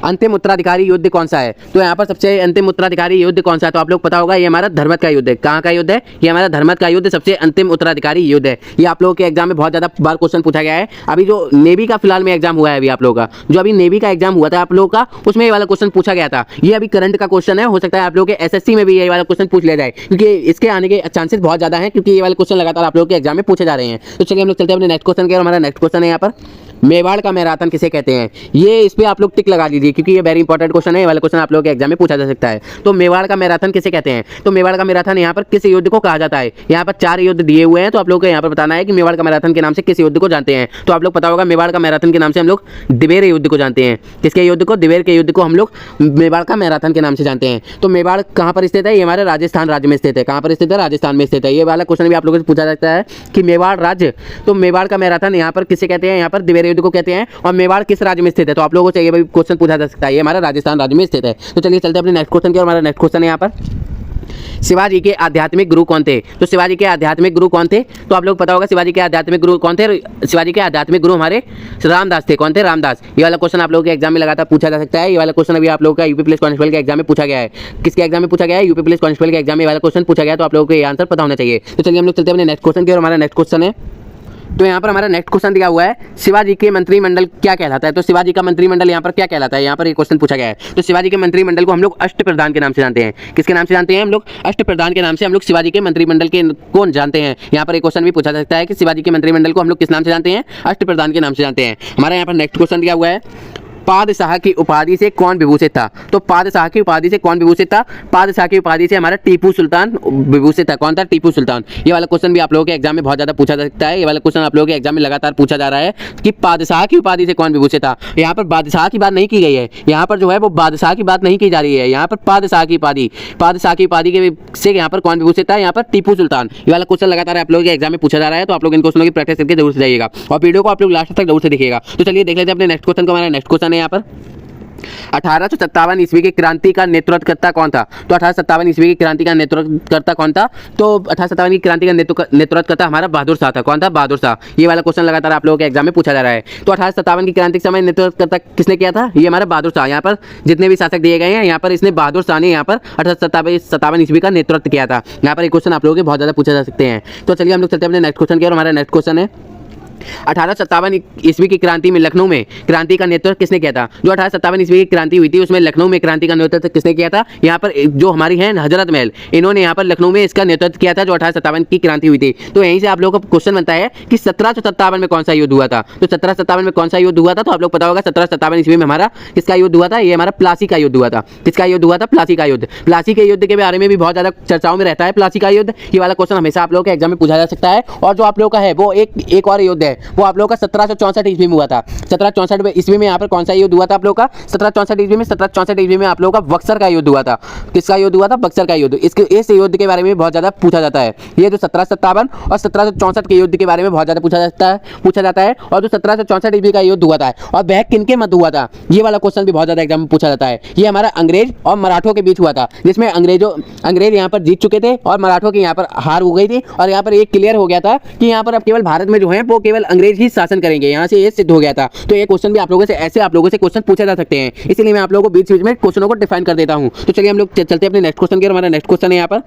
अंतिम उत्तराधिकारी युद्ध कौन सा है? तो यहाँ पर सबसे अंतिम उत्तराधिकारी युद्ध कौन सा है? तो आप लोग पता होगा, ये हमारा धर्मत का युद्ध है। कहाँ का युद्ध है? ये हमारा धर्मत का युद्ध सबसे अंतिम उत्तराधिकारी युद्ध है। ये आप लोगों के एग्जाम में बहुत ज्यादा बार क्वेश्चन पूछा गया है। अभी जो नेवी का फिलहाल में एग्जाम हुआ है, अभी आप लोगों का जो अभी नेवी का एग्जाम हुआ था आप लोगों का, उसमें ये वाला क्वेश्चन पूछा गया था। ये अभी करंट का क्वेश्चन है। हो सकता है आप लोगों के एसएससी में भी ये वाला क्वेश्चन पूछ लिया जाए, क्योंकि इसके आने के चांसेस बहुत ज्यादा है, क्योंकि ये वाले क्वेश्चन लगातार आप लोगों के एग्जाम में पूछे जा रहे हैं। तो चलिए हम लोग चलते हैं अपने नेक्स्ट क्वेश्चन के। हमारा नेक्स्ट क्वेश्चन है यहाँ पर, मेवाड़ का मैराथन किसे कहते हैं? ये इस पे आप लोग टिक लगा दीजिए, क्योंकि ये वेरी इंपॉर्टेंट क्वेश्चन है। ये वाला क्वेश्चन आप लोगों के एग्जाम में पूछा जा सकता है। तो मेवाड़ का मैराथन किसे कहते हैं? तो मेवाड़ का मैराथन यहाँ पर किस युद्ध को कहा जाता है? यहाँ पर 4 युद्ध दिए हुए हैं, तो आप लोगों को यहाँ पर बताना है कि मेवाड़ का मैराथन के नाम से किस युद्ध को जानते हैं। तो आप लोग पता होगा, मेवाड़ का मैराथन के नाम से हम लोग दिवेर युद्ध को जानते हैं। किसके युद्ध को? दिवेर के युद्ध को हम लोग मेवाड़ का मैराथन के नाम से जानते हैं। तो मेवाड़ कहाँ पर स्थित है? ये हमारे राजस्थान राज्य में स्थित है। कहाँ पर स्थित है? राजस्थान में स्थित है। ये वाला क्वेश्चन भी आप लोगों से पूछा जाता है कि मेवाड़ राज्य, तो मेवाड़ का मैराथन यहाँ पर किसे कहते हैं? यहाँ पर दिवेर युद्ध को कहते हैं। और मेवाड़ किस राज्य में स्थित है? तो आप लोगों को चाहिए क्वेश्चन पूछा जा सकता है। ये हमारा राजस्थान राज्य में स्थित है। तो चलिए चलते हैं अपने नेक्स्ट क्वेश्चन की। और हमारा नेक्स्ट क्वेश्चन है यहाँ पर, शिवाजी के आध्यात्मिक गुरु कौन थे? तो शिवाजी के आध्यात्मिक गुरु कौन थे? तो आप लोग पता होगा शिवाजी के आध्यात्मिक गुरु कौन थे? शिवाजी के आध्यात्मिक गुरु हमारे रामदास थे। कौन थे? रामदास। ये वाला क्वेश्चन आप लोगों के एग्जाम में लगातार पूछा जा सकता है। ये वाला क्वेश्चन अभी आप लोगों का यूपी पुलिस कांस्टेबल के एग्जाम में पूछा गया है। किसके एग्जाम में पूछा गया है? यूपी पुलिस कांस्टेबल के एग्जाम में वाला क्वेश्चन पूछा गया। तो आप लोगों को ये आंसर पता होना चाहिए। तो चलिए हम लोग चलते हैं अपने नेक्स्ट क्वेश्चन की। और हमारा नेक्स्ट क्वेश्चन है, तो यहाँ पर हमारा नेक्स्ट क्वेश्चन दिया हुआ है, शिवाजी के मंत्रिमंडल क्या कहलाता है? तो शिवाजी का मंत्रिमंडल यहाँ पर क्या कहलाता है? यहाँ पर एक क्वेश्चन पूछा गया है। तो शिवाजी के मंत्रिमंडल को हम लोग अष्टप्रधान के नाम से जानते हैं। किसके नाम से जानते हैं? हम लोग अष्टप्रधान के नाम से हम लोग शिवाजी के मंत्रिमंडल के कौन जानते हैं। यहाँ पर एक क्वेश्चन भी पूछा जा सकता है कि शिवाजी के मंत्रिमंडल को हम लोग किस नाम से जानते हैं? अष्टप्रधान के नाम से जानते हैं। हमारा यहाँ पर नेक्स्ट क्वेश्चन दिया हुआ है, पादशाह की उपाधि से कौन विभूषित था? तो पादशाह की उपाधि से कौन विभूषित था? पादशाह की उपाधि से हमारा टीपू सुल्तान विभूषित था। कौन था? टीपू सुल्तान। ये वाला क्वेश्चन भी आप लोगों के एग्जाम में बहुत ज्यादा पूछा जा सकता है। ये वाला क्वेश्चन आप लोगों के एग्जाम में लगातार पूछा जा रहा है कि पादशाह की उपाधि से कौन विभूषित था। यहाँ पर बादशाह की बात नहीं की गई है, यहाँ पर जो है वो बादशाह की बात नहीं की जा रही है। यहाँ पर पादशाह की उपाधि के से यहाँ पर कौन विभूषित था? यहाँ पर टीपू सुल्तान। ये वाला क्वेश्चन लगातार आप लोगों के एग्जाम में पूछा जा रहा है। तो आप लोग इन क्वेश्चनों की प्रैक्टिस करके जरूर से जाइएगा और वीडियो को आप लोग लास्ट तक जरूर से देखिएगा। तो चलिए देख लेते हैं अपने नेक्स्ट क्वेश्चन को। हमारा नेक्स्ट क्वेश्चन है यहाँ पर, 1857 ईस्वी की क्रांति का नेतृत्वकर्ता कौन था? तो 1857 ईस्वी की क्रांति का नेतृत्वकर्ता कौन था? तो 1857 की क्रांति का नेतृत्वकर्ता हमारा बहादुर शाह था। कौन था? बहादुर शाह। ये वाला क्वेश्चन लगातार आप लोगों के एग्जाम में पूछा जा रहा है। तो 1857 की क्रांति के समय नेतृत्वकर्ता किसने किया था? ये हमारा बहादुर शाह। यहाँ पर जितने भी शासक दिए गए हैं, यहाँ पर इसने बहादुर शाह ने यहाँ पर 1857 ईस्वी का नेतृत्व किया था। यहाँ पर एक क्वेश्चन आप लोगों के बहुत ज्यादा पूछा जा सकते हैं। तो चलिए हम लोग चलते हैं अपने नेक्स्ट क्वेश्चन की। और हमारा नेक्स्ट क्वेश्चन है, 1857 ईस्वी की क्रांति में लखनऊ में क्रांति का नेतृत्व किसने किया था? जो 1857 ईस्वी की क्रांति हुई थी उसमें लखनऊ में क्रांति का नेतृत्व किसने किया था? यहाँ पर जो हमारी है हजरत महल, इन्होंने यहाँ पर लखनऊ में इसका नेतृत्व किया था जो 1857 की क्रांति हुई थी। तो यहीं से आप लोगों को क्वेश्चन बनता है कि 1757 में कौन सा युद्ध हुआ था? तो 1757 में कौन सा युद्ध हुआ था? तो आप लोग पता होगा 1757 ईस्वी में हमारा किसका युद्ध हुआ था? ये हमारा प्लासी का युद्ध हुआ था। किसका युद्ध हुआ था? प्लासी का युद्ध। प्लासी के युद्ध के बारे में भी बहुत ज्यादा चर्चाओं में रहता है प्लासी का युद्ध। ये वाला क्वेश्चन हमेशा आप लोगों के एग्जाम में पूछा जा सकता है। और जो आप लोगों का है वो एक और युद्ध है, वो आप लोगों का 1764 ईस्वी में हुआ था। 1764 ईस्वी में यहाँ पर कौन सा युद्ध हुआ था आप लोगों का? 1764 ईस्वी में आप लोगों का बक्सर का युद्ध हुआ था। किसका युद्ध हुआ था? बक्सर का युद्ध। इस युद्ध के बारे में बहुत ज्यादा पूछा जाता है। ये जो 1757 और 1764 के युद्ध के बारे में बहुत ज्यादा पूछा जाता है। और जो 1764 ईस्वी का युद्ध हुआ था और वह किनके मध्य हुआ था, ये वाला क्वेश्चन भी बहुत ज्यादा एग्जाम में पूछा जाता है। ये हमारा अंग्रेज और मराठों के बीच हुआ था, जिसमें अंग्रेज यहाँ पर जीत चुके थे और मराठों की यहाँ पर हार हो गई थी। और यहाँ पर एक क्लियर हो गया था कि यहाँ पर अब केवल भारत में जो है वो केवल अंग्रेज ही शासन करेंगे। यहाँ से ये सिद्ध हो गया था। तो ये क्वेश्चन भी आप लोगों से क्वेश्चन पूछे जा सकते हैं, इसलिए मैं आप लोगों को बीच में क्वेश्चनों को डिफाइन कर देता हूं। तो चलिए हम लोग चलते हैं अपने नेक्स्ट क्वेश्चन की। हमारा नेक्स्ट क्वेश्चन है यहाँ पर,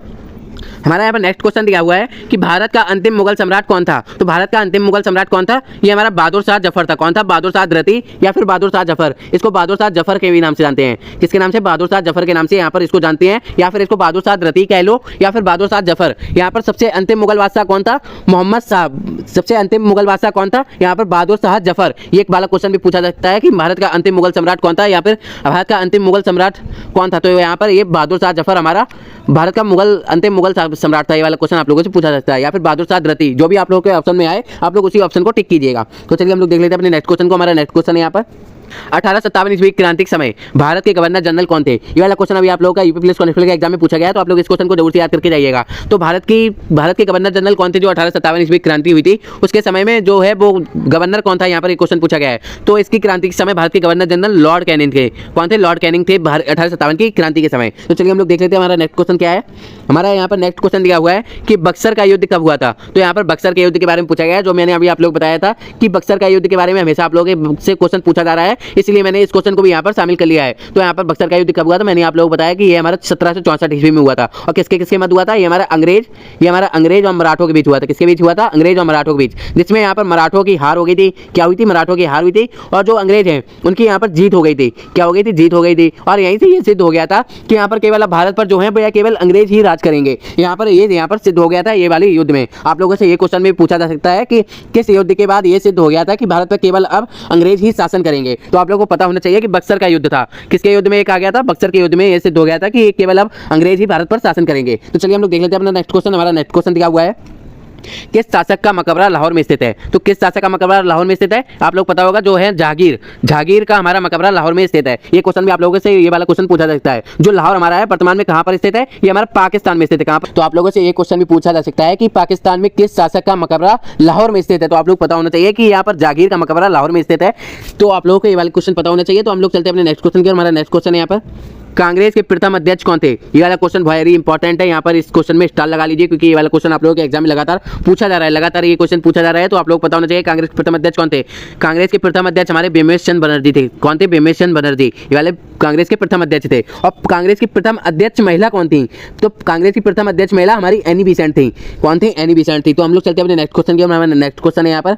हमारा यहाँ पर नेक्स्ट क्वेश्चन दिया हुआ है कि भारत का अंतिम मुगल सम्राट कौन था। तो भारत का अंतिम मुगल सम्राट कौन था? ये हमारा बहादुर शाह जफर था। कौन था? बहादुर शाह द्वितीय या फिर बहादुर शाह जफर। इसको बहादुर शाह जफर के भी नाम से जानते हैं। किसके नाम से? बहादुर शाह जफर के नाम से यहाँ पर इसको जानते हैं, या फिर इसको बहादुर शाह द्वितीय कह लो या फिर बहादुर शाह जफर। यहाँ पर सबसे अंतिम मुगल बादशाह कौन था? मोहम्मद साहब। सबसे अंतिम मुगल बादशाह कौन था? यहाँ पर बहादुर शाह जफर। ये एक वाला क्वेश्चन भी पूछा जाता है कि भारत का अंतिम मुगल सम्राट कौन था, या फिर भारत का अंतिम मुगल सम्राट कौन था। तो यहाँ पर ये बहादुर शाह जफर हमारा भारत का अंतिम मुगल सम्राट था। ये वाला क्वेश्चन आप लोगों से पूछा जाता है, या फिर बहादुर शाह द्वितीय। जो भी आप लोगों के ऑप्शन में आए आप लोग उसी ऑप्शन को टिक कीजिएगा। तो चलिए हम लोग देख लेते हैं अपने नेक्स्ट क्वेश्चन को। हमारा नेक्स्ट क्वेश्चन है यहाँ पर 1857 ईस्वी क्रांति के समय भारत के गवर्नर जनरल कौन थे। ये वाला क्वेश्चन अभी आप लोगों का यूपी पुलिस कांस्टेबल के एग्जाम में पूछा गया है, तो आप लोग इस क्वेश्चन को जरूर से याद करके जाइएगा। तो भारत के गवर्नर जनरल कौन थे जो 1857 ईस्वी क्रांति हुई थी, उसके समय में जो है वो गवर्नर कौन था, यहाँ पर एक क्वेश्चन पूछा गया है। तो इसकी क्रांति के समय भारत के गवर्नर जनरल लॉर्ड कैनिंग थे। कौन थे? लॉर्ड कैनिंग थे 1857 की क्रांति के समय। तो चलिए हम लोग देख लेते हैं हमारा नेक्स्ट क्वेश्चन क्या है। हमारा यहाँ पर नेक्स्ट क्वेश्चन दिया हुआ है कि बक्सर का युद्ध कब हुआ था। तो यहाँ पर बक्सर के युद्ध के बारे में पूछा गया है, जो मैंने अभी आप लोग बताया था कि बक्सर का युद्ध के बारे में हमेशा आप लोगों से क्वेश्चन पूछा जा रहा है, इसलिए मैंने इस क्वेश्चन को भी यहाँ पर शामिल कर लिया है। तो यहाँ पर बक्सर का युद्ध कब हुआ था, मैंने आप लोगों को बताया कि ये हमारा 1764 ईस्वी में हुआ था। और किसके किसके मध्य हुआ था? ये हमारा अंग्रेज और मराठों के बीच हुआ था। किसके बीच हुआ था? अंग्रेज और मराठों के बीच, जिसमें यहाँ पर मराठों की हार हो गई थी। क्या हुई थी? मराठों की हार हुई थी, और जो अंग्रेज हैं उनकी यहाँ पर जीत हो गई थी। क्या हो गई थी? जीत हो गई थी। और यहीं से ये सिद्ध हो गया था कि यहाँ पर केवल भारत पर जो है भैया केवल अंग्रेज ही राज करेंगे। यहाँ पर सिद्ध हो गया था ये वाले युद्ध में। आप लोगों से ये क्वेश्चन भी पूछा जा सकता है कि किस युद्ध के बाद ये सिद्ध हो गया था कि भारत पर केवल अब अंग्रेज ही शासन करेंगे। तो आप लोगों को पता होना चाहिए कि बक्सर का युद्ध था। किसके युद्ध में ये कहा गया था? बक्सर के युद्ध में ये सिद्ध हो गया था कि केवल अब अंग्रेज ही भारत पर शासन करेंगे। तो चलिए हम लोग देख लेते हैं अपना नेक्स्ट क्वेश्चन। हमारा नेक्स्ट क्वेश्चन दिया हुआ है किस शासक का मकबरा लाहौर में स्थित है। तो किस शासक का मकबरा लाहौर में स्थित है? आप लोग पता होगा जो है जहांगीर का हमारा मकबरा लाहौर में स्थित है। ये क्वेश्चन भी आप लोगों से ये वाला क्वेश्चन पूछा जा सकता है। जो लाहौर हमारा है वर्तमान में कहां पर स्थित है? ये हमारा पाकिस्तान में स्थित है। कहां पर? तो आप लोगों से ये क्वेश्चन भी पूछा जा सकता है कि पाकिस्तान में किस शासक का मकबरा लाहौर में स्थित है। तो आप लोग पता होना चाहिए कि यहाँ पर जहांगीर का मकबरा लाहौर में स्थित है। तो आप लोगों को ये वाला क्वेश्चन पता होना चाहिए। तो हम लोग चलते हैं अपने नेक्स्ट क्वेश्चन की। हमारा नेक्स्ट क्वेश्चन है यहाँ पर कांग्रेस के प्रथम अध्यक्ष कौन थे। ये वाला क्वेश्चन वेरी इंपॉर्टेंट है। यहाँ पर इस क्वेश्चन में स्टार लगा लीजिए, क्योंकि ये वाला क्वेश्चन आप लोगों के एग्जाम में लगातार पूछा जा रहा है। लगातार ये क्वेश्चन पूछा जा रहा है, तो आप लोग पता होना चाहिए कांग्रेस के प्रथम अध्यक्ष कौन थे। कांग्रेस के प्रथम अध्यक्ष हमारे भीमेश चंद्र बनर्जी थे। कौन थे? भीमेश चंद्र बनर्जी ये वाले कांग्रेस के प्रथम अध्यक्ष थे। और कांग्रेस की प्रथम अध्यक्ष महिला कौन थी? तो कांग्रेस की प्रथम अध्यक्ष महिला हमारी एनी बेसेंट थी। कौन थी? एनी बेसेंट थी। तो हम लोग चलते हैं अपने नेक्स्ट क्वेश्चन की। हमारा नेक्स्ट क्वेश्चन है यहाँ पर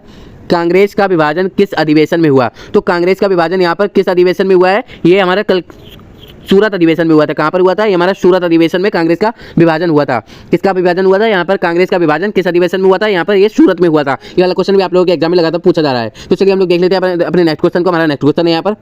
कांग्रेस का विभाजन किस अधिवेशन में हुआ। तो कांग्रेस का विभाजन यहाँ पर किस अधिवेशन में हुआ है? ये हमारा कल सूरत अधिवेशन में हुआ था। कहां पर हुआ था? ये हमारा सूरत अधिवेशन में कांग्रेस का विभाजन हुआ था। किसका विभाजन हुआ था? यहाँ पर कांग्रेस का विभाजन किस अधिवेशन में हुआ था? यहाँ पर ये सूरत में हुआ था। ये वाला क्वेश्चन भी आप लोगों के एग्जाम में लगातार पूछा जा रहा है। तो चलिए हम लोग देख लेते हैं अपने नेक्स्ट क्वेश्चन को। हमारा नेक्स्ट क्वेश्चन है यहाँ पर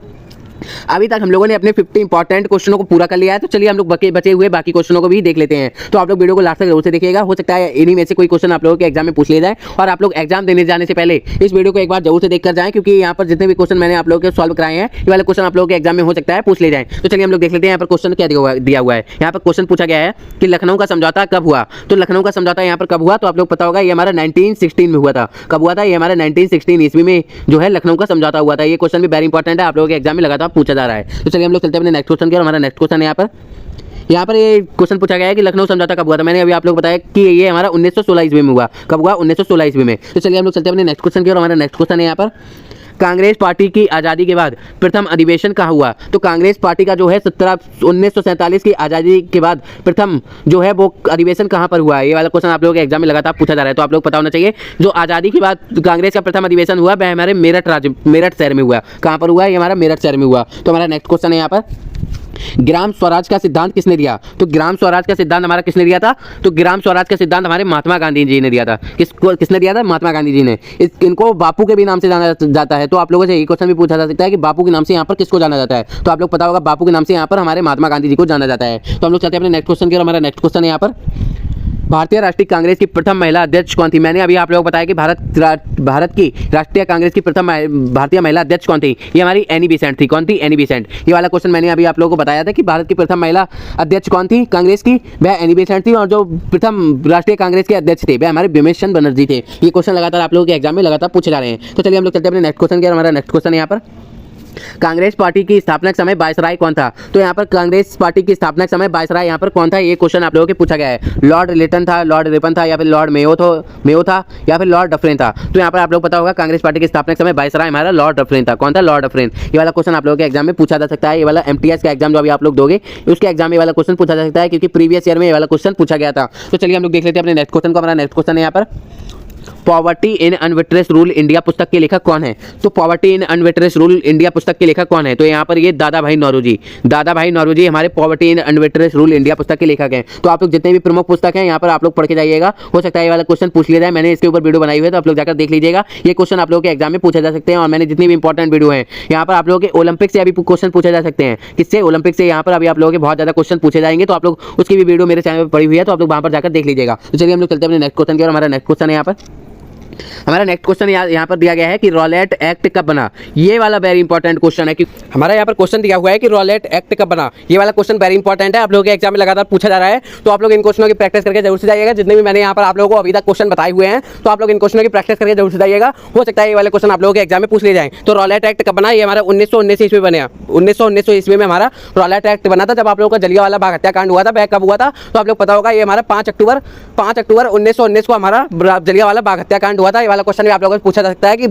अभी तक हम लोगों ने अपने 50 इंपॉर्टेंट क्वेश्चनों को पूरा कर लिया है। तो चलिए हम लोग बचे हुए बाकी क्वेश्चनों को भी देख लेते हैं। तो आप लोग वीडियो को लास्ट तक जरूर से देखिएगा। हो सकता है इन्हीं में से कोई क्वेश्चन आप लोगों के एग्जाम में पूछ लिया जाए, और आप लोग एग्जाम देने जाने से पहले इस वीडियो को एक बार जरूर से देखकर जाएं, क्योंकि यहाँ पर जितने भी क्वेश्चन मैंने आप लोगों के सॉल्व कराए हैं ये वाले क्वेश्चन आप लोगों के एग्जाम में हो सकता है पूछ ले जाए। तो चलिए हम लोग देख लेते हैं यहाँ पर क्वेश्चन क्या दिया हुआ है। यहाँ पर क्वेश्चन पूछा गया है कि लखनऊ का समझौता कब हुआ। तो लखनऊ का समझौता यहाँ पर कब हुआ? तो आप लोग पता होगा ये हमारा 1916 में हुआ था। कब हुआ था? ये हमारा 1916 ईस्वी में जो है लखनऊ का समझौता हुआ था। ये क्वेश्चन भी वेरी इंपॉर्टेंट है, आप लोगों के एग्जाम में लगातार पूछा जा रहा है। तो चलिए हम लोग चलते हैं अपने नेक्स्ट क्वेश्चन की। और हमारा नेक्स्ट क्वेश्चन है यहाँ पर ये क्वेश्चन पूछा गया है कि लखनऊ समझौता कब हुआ था। मैंने अभी आप लोग बताया कि ये हमारा 1916 ईस्वी में हुआ। कब हुआ? 1916 ईस्वी में। तो चलिए हम लोग चलते हैं अपने नेक्स्ट क्वेश्चन की। और हमारा नेक्स्ट क्वेश्चन है यहाँ पर कांग्रेस पार्टी की आज़ादी के बाद प्रथम अधिवेशन कहाँ हुआ। तो कांग्रेस पार्टी का जो है 1947 की आज़ादी के बाद प्रथम जो है वो अधिवेशन कहाँ पर हुआ है। ये वाला क्वेश्चन आप लोगों के एग्जाम में लगातार पूछा जा रहा है। तो आप लोग पता होना चाहिए जो आज़ादी के बाद कांग्रेस का प्रथम अधिवेशन हुआ वह हमारे मेरठ शहर में हुआ। कहाँ पर हुआ? ये हमारा मेरठ शहर में हुआ। तो हमारा नेक्स्ट क्वेश्चन है यहाँ पर ग्राम स्वराज का सिद्धांत किसने दिया। तो ग्राम स्वराज का सिद्धांत हमारा किसने दिया था? तो ग्राम स्वराज का सिद्धांत हमारे महात्मा गांधी जी ने दिया था। किसने दिया था? महात्मा गांधी जी ने। इनको बापू के भी नाम से जाना जाता है। तो आप लोगों से ये क्वेश्चन भी पूछा जा सकता है कि बापू के नाम से यहाँ पर किसको जाना जाता है। तो आप लोग पता होगा बापू के नाम से यहाँ पर हमारे महात्मा गांधी जी को जाना जाता है। तो हम लोग चलते हैं अपने नेक्स्ट क्वेश्चन की। और हमारा नेक्स्ट क्वेश्चन है यहाँ पर भारतीय राष्ट्रीय कांग्रेस की प्रथम महिला अध्यक्ष कौन थी। मैंने अभी आप लोगों को बताया कि भारत की राष्ट्रीय कांग्रेस की प्रथम भारतीय महिला अध्यक्ष कौन थी। ये हमारी एनी बेसेंट थी। कौन थी? Annie Besant. ये वाला क्वेश्चन मैंने अभी आप लोगों को बताया था कि भारत की प्रथम महिला अध्यक्ष कौन थी कांग्रेस की, वह एनी बेसेंट थी। और जो प्रथम राष्ट्रीय कांग्रेस के अध्यक्ष थे वह हमारे भीमेश चंद्र बनर्जी थे। ये क्वेश्चन लगातार आप लोगों के एग्जाम में लगातार पूछे जा रहे हैं। तो चलिए हम लोग चलते हैं अपने नेक्स्ट क्वेश्चन के। हमारा नेक्स्ट क्वेश्चन है यहाँ पर कांग्रेस पार्टी की स्थापना के समय वायसराय कौन था? तो यहाँ पर कांग्रेस पार्टी की स्थापना के समय वायसराय यहाँ पर कौन था, ये क्वेश्चन आप लोगों के पूछा गया है। लॉर्ड लिटन था, लॉर्ड रिपन था, या फिर लॉर्ड मेयो था, या फिर लॉर्ड डफरिन था। तो यहाँ पर आप लोग पता होगा कांग्रेस पार्टी की स्थापना के समय वायसराय हमारा लॉर्ड डफरिन था। कौन था? Lord Dufferin. ये वाला क्वेश्चन आप लोगों के एग्जाम में पूछा जा सकता है। ये वाला एमटीएस का एग्जाम जो अभी आप लोग दोगे उसके एग्जाम में वाला क्वेश्चन पूछा जा सकता है, क्योंकि प्रीवियस ईयर में ये वाला क्वेश्चन पूछा गया था। तो चलिए हम लोग देख लेते हैं अपने नेक्स्ट क्वेश्चन को। हमारा नेक्स्ट क्वेश्चन है यहाँ पर, पॉवर्टी इन अनविट्रेस रूल इंडिया पुस्तक के लेखक कौन है? तो पॉवर्टी इन अनविट्रेस रूल इंडिया पुस्तक के लेखक कौन है? तो यहाँ पर ये दादा भाई नौरोजी हमारे पॉवर्टी इन अनविट्रेस रूल इंडिया पुस्तक के लेखक हैं। तो आप लोग जितने भी प्रमुख पुस्तक हैं यहाँ पर आप लोग पढ़ के जाइएगा। हो सकता है ये वाला क्वेश्चन पूछ लिया जाए, मैंने इसके ऊपर वीडियो बनाई हुई है, तो आप लोग जाकर देख लीजिएगा। ये क्वेश्चन आप लोग के एग्जाम में पूछा जा सकते हैं, और मैंने जितनी भी इंपॉर्टेंट वीडियो है यहाँ पर आप लोगों के ओलंपिक से अभी क्वेश्चन पूछे जा सकते हैं। किससे? ओलंपिक से। यहाँ पर अभी आप लोगों के बहुत ज़्यादा क्वेश्चन पूछे जाएंगे, तो आप लोग उसकी भी वीडियो मेरे चैनल पर पड़ी हुई है, तो आप लोग वहाँ पर जाकर देख लीजिएगा। तो चलिए हम लोग चलते हैं अपने नेक्स्ट क्वेश्चन की ओर। हमारा नेक्स्ट क्वेश्चन है यहाँ पर, हमारा नेक्स्ट क्वेश्चन यहाँ पर दिया गया है कि रॉलेट एक्ट कब बना? ये वाला वेरी इंपॉर्टेंट क्वेश्चन है कि हमारा यहाँ पर क्वेश्चन दिया हुआ है कि रॉलेट एक्ट कब बना। ये वाला क्वेश्चन वेरी इंपॉर्टेंट है, आप लोगों के एग्जाम में लगातार पूछा जा रहा है, तो आप लोग इन क्वेश्चनों की प्रैक्टिस करके जरूर से जाइएगा। जितने भी मैंने यहाँ पर आप लोगों को अभी तक क्वेश्चन बताए हुए हैं, तो आप लोग इन क्वेश्चनों की प्रैक्टिस करके जरूर से जाइएगा। हो सकता है ये वाले क्वेश्चन आप लोगों के एग्जाम में पूछ लिए जाए। तो रॉलेट एक्ट कब बना? ये हमारा 1919 ईस्वी बना। 1919 ईस्वी में हमारा रॉलेट एक्ट बना था, जब आप लोगों का जलियांवाला बाग हत्याकांड हुआ था। वह कब हुआ था? तो आप लोग पता होगा, ये हमारा 5 अक्टूबर 1919 को हमारा जलियांवाला बाग हत्याकांड हुआ था। ये वाला क्वेश्चन भी आप लोगों से पूछा जा सकता है कि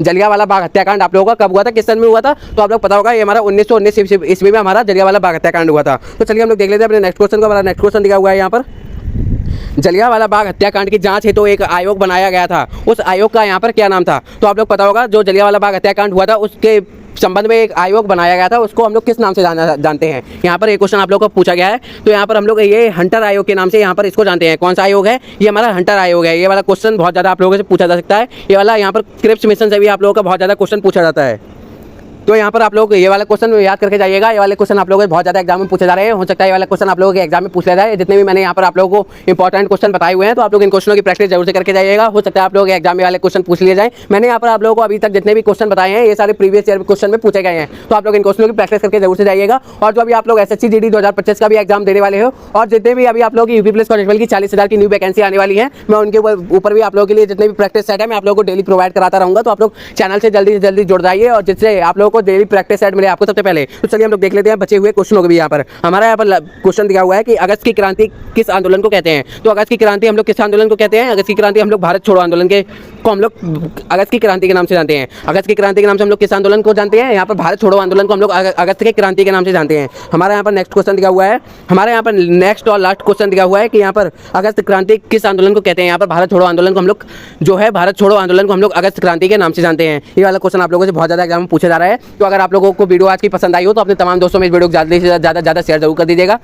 जलियांवाला बाग हत्याकांड आप लोगों का कब हुआ था, किस सन में हुआ था? तो आप लोग पता होगा, ये हमारा 1919 ईस्वी में हमारा जलियांवाला बाग हत्याकांड हुआ था। तो चलिए हम लोग देख लेते हैं अपने नेक्स्ट क्वेश्चन को। हमारा नेक्स्ट क्वेश्चन दिया हुआ है यहाँ पर, जलियांवाला बाग हत्याकांड की जांच हेतु एक आयोग बनाया गया था, उस आयोग का यहाँ पर क्या नाम था? तो आप लोग पता होगा, जो जलियांवाला बाग हत्याकांड हुआ था उसके संबंध में एक आयोग बनाया गया था, उसको हम लोग किस नाम से जानते हैं? यहाँ पर एक क्वेश्चन आप लोग को पूछा गया है, तो यहाँ पर हम लोग ये हंटर आयोग के नाम से यहाँ पर इसको जानते हैं। कौन सा आयोग है? ये हमारा हंटर आयोग है। ये वाला क्वेश्चन बहुत ज़्यादा आप लोगों से पूछा जा सकता है। ये वाला यहाँ पर क्रिप्स मिशन से भी आप लोगों का बहुत ज़्यादा क्वेश्चन पूछा जाता है। तो यहाँ पर आप लोग ये वाला क्वेश्चन याद करके जाइएगा। ये वाले क्वेश्चन आप लोगों के बहुत ज़्यादा एग्जाम में पूछे जा रहे हैं। हो सकता है ये वाला क्वेश्चन आप लोगों के एग्जाम में पूछ लिया जाए। जितने भी मैंने यहाँ पर आप लोगों को इंपॉर्टेंट क्वेश्चन बताए हुए हैं, तो आप लोग इन क्वेश्चनों की प्रैक्टिस जरूर से करके जाइएगा। हो सकता है आप लोग एग्जाम में वाले क्वेश्चन पूछ लिए जाए। मैंने यहाँ पर आप लोगों को अभी तक जितने भी क्वेश्चन बताए हैं, ये सारे प्रीवियस ईयर क्वेश्चन में पूछे गए हैं, तो आप लोग इन क्वेश्चनों की प्रैक्टिस करके जरूर से जाइएगा। और जो अभी आप लोग SSC GD 2025 का भी एग्जाम देने वाले हो, और जितने भी अभी आप लोग यूपी पुलिस कांस्टेबल की 40,000 की न्यू वैकेंसी आने वाली है, मैं उनके ऊपर भी आप लोगों के लिए जितने भी प्रैक्टिस सेट है मैं आप लोगों को डेली प्रोवाइड कराता रहूँगा। तो आप लोग चैनल से जल्दी जुड़ जाइए, और जिससे आप लोगों को डेली प्रैक्टिस सेट मिले आपको सबसे पहले। तो चलिए हम लोग देख लेते हैं बचे हुए क्वेश्चनों को भी। यहाँ पर हमारा यहाँ पर क्वेश्चन दिया हुआ है कि अगस्त की क्रांति किस आंदोलन को कहते हैं? तो अगस्त की क्रांति हम लोग किस आंदोलन को कहते हैं? अगस्त की क्रांति हम लोग भारत छोड़ो आंदोलन को हम लोग अगस्त की क्रांति के नाम से जानते हैं। अगस्त की क्रांति के नाम से हम लोग किस आंदोलन को जानते हैं? यहाँ पर भारत छोड़ो आंदोलन को हम लोग अगस्त की क्रांति के नाम से जानते हैं। हमारा यहाँ पर नेक्स्ट क्वेश्चन दिया हुआ है, हमारे यहाँ पर नेक्स्ट और लास्ट क्वेश्चन दिया हुआ है कि यहाँ पर अगस्त क्रांति किस आंदोलन को कहते हैं? यहाँ पर भारत छोड़ो आंदोलन को हम लोग जो है भारत छोड़ो आंदोलन को हम लोग अगस्त क्रांति के नाम से जानते हैं। ये वाला क्वेश्चन आप लोगों से बहुत ज़्यादा एग्जाम में पूछा जा रहा है। तो अगर आप लोगों को वीडियो आज की पसंद आई हो, तो अपने तमाम दोस्तों में इस वीडियो को ज़्यादा शेयर जरूर कर दीजिएगा।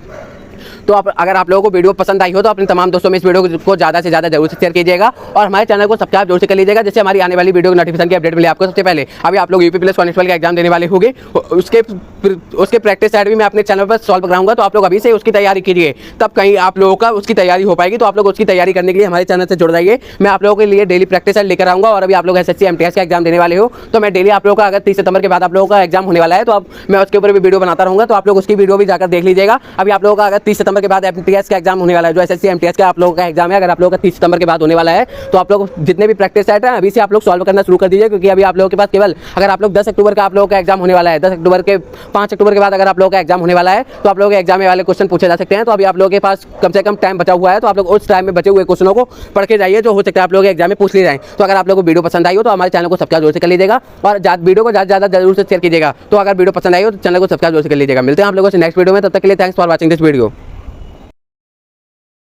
तो अगर आप लोगों को वीडियो पसंद आई हो, तो अपने तमाम दोस्तों में इस वीडियो को ज़्यादा से ज़्यादा जरूर से शेयर कीजिएगा, और हमारे चैनल को सब्सक्राइब जरूर से कर लीजिएगा, जिससे हमारी आने वाली वीडियो की नोटिफिकेशन की अपडेट मिले आपको सबसे पहले। अभी आप लोग यूपी पुलिस कांस्टेबल का एग्जाम देने वाले होंगे, उसके प्रैक्टिस सेट भी मैं अपने चैनल पर सॉल्व कराऊंगा। तो आप लोग अभी से उसकी तैयारी कीजिए, तब कहीं आप लोगों का उसकी तैयारी हो पाएगी। तो आप लोग उसकी तैयारी करने के लिए हमारे चैनल से जुड़ जाइए। मैं आप लोगों के लिए डेली प्रैक्टिस सेट लेकर आऊँगा। और अभी आप लोग SSC MTS का एग्जाम देने वाले हो, तो मैं डेली आप लोगों का अगर 30 सितंबर के बाद आप लोगों का एग्जाम होने वाला है, तो अब मैं उसके ऊपर भी वीडियो बनाता रहूँगा। तो आप लोग उसकी वीडियो भी जाकर देख लीजिएगा। अभी आप लोगों का अगर 30 सितंबर के बाद MTS का एग्जाम होने वाला है, जो SSC MTS का आप लोगों का एग्जाम है, अगर आप लोगों का 30 सितंबर के बाद होने वाला है, तो आप लोग जितने भी प्रैक्टिस सेट है अभी से आप लोग सॉल्व करना शुरू कर दीजिए। क्योंकि अभी आप लोगों के पास केवल अगर आप लोग 10 अक्टूबर का आप लोगों का एग्जाम होने वाला है, 5 अक्टूबर के बाद अगर आप लोगों का एग्जाम होने वाला है, तो आप लोगों के एग्जाम में वाले क्वेश्चन पूछे जा सकते हैं। तो अभी आप लोगों के पास कम से कम टाइम बचा हुआ है, तो आप लोग उस टाइम में बचे हुए क्वेश्चनों को पढ़ के जाइए, जो हो सकता है आप लोगों के एग्जाम में पूछ लिए जाए। तो अगर आप लोगों को वीडियो पसंद आई हो, तो हमारे चैनल को सब्सक्राइब जरूर से कर लीजिएगा, और वीडियो को ज़्यादा जरूर से शेयर कीजिएगा। तो अगर वीडियो पसंद आई हो, तो चैनल को सब्सक्राइब जरूर से कर लीजिएगा। मिलते हैं आप लोगों से नेक्स्ट वीडियो में, तब तक के लिए thanks for watching this video.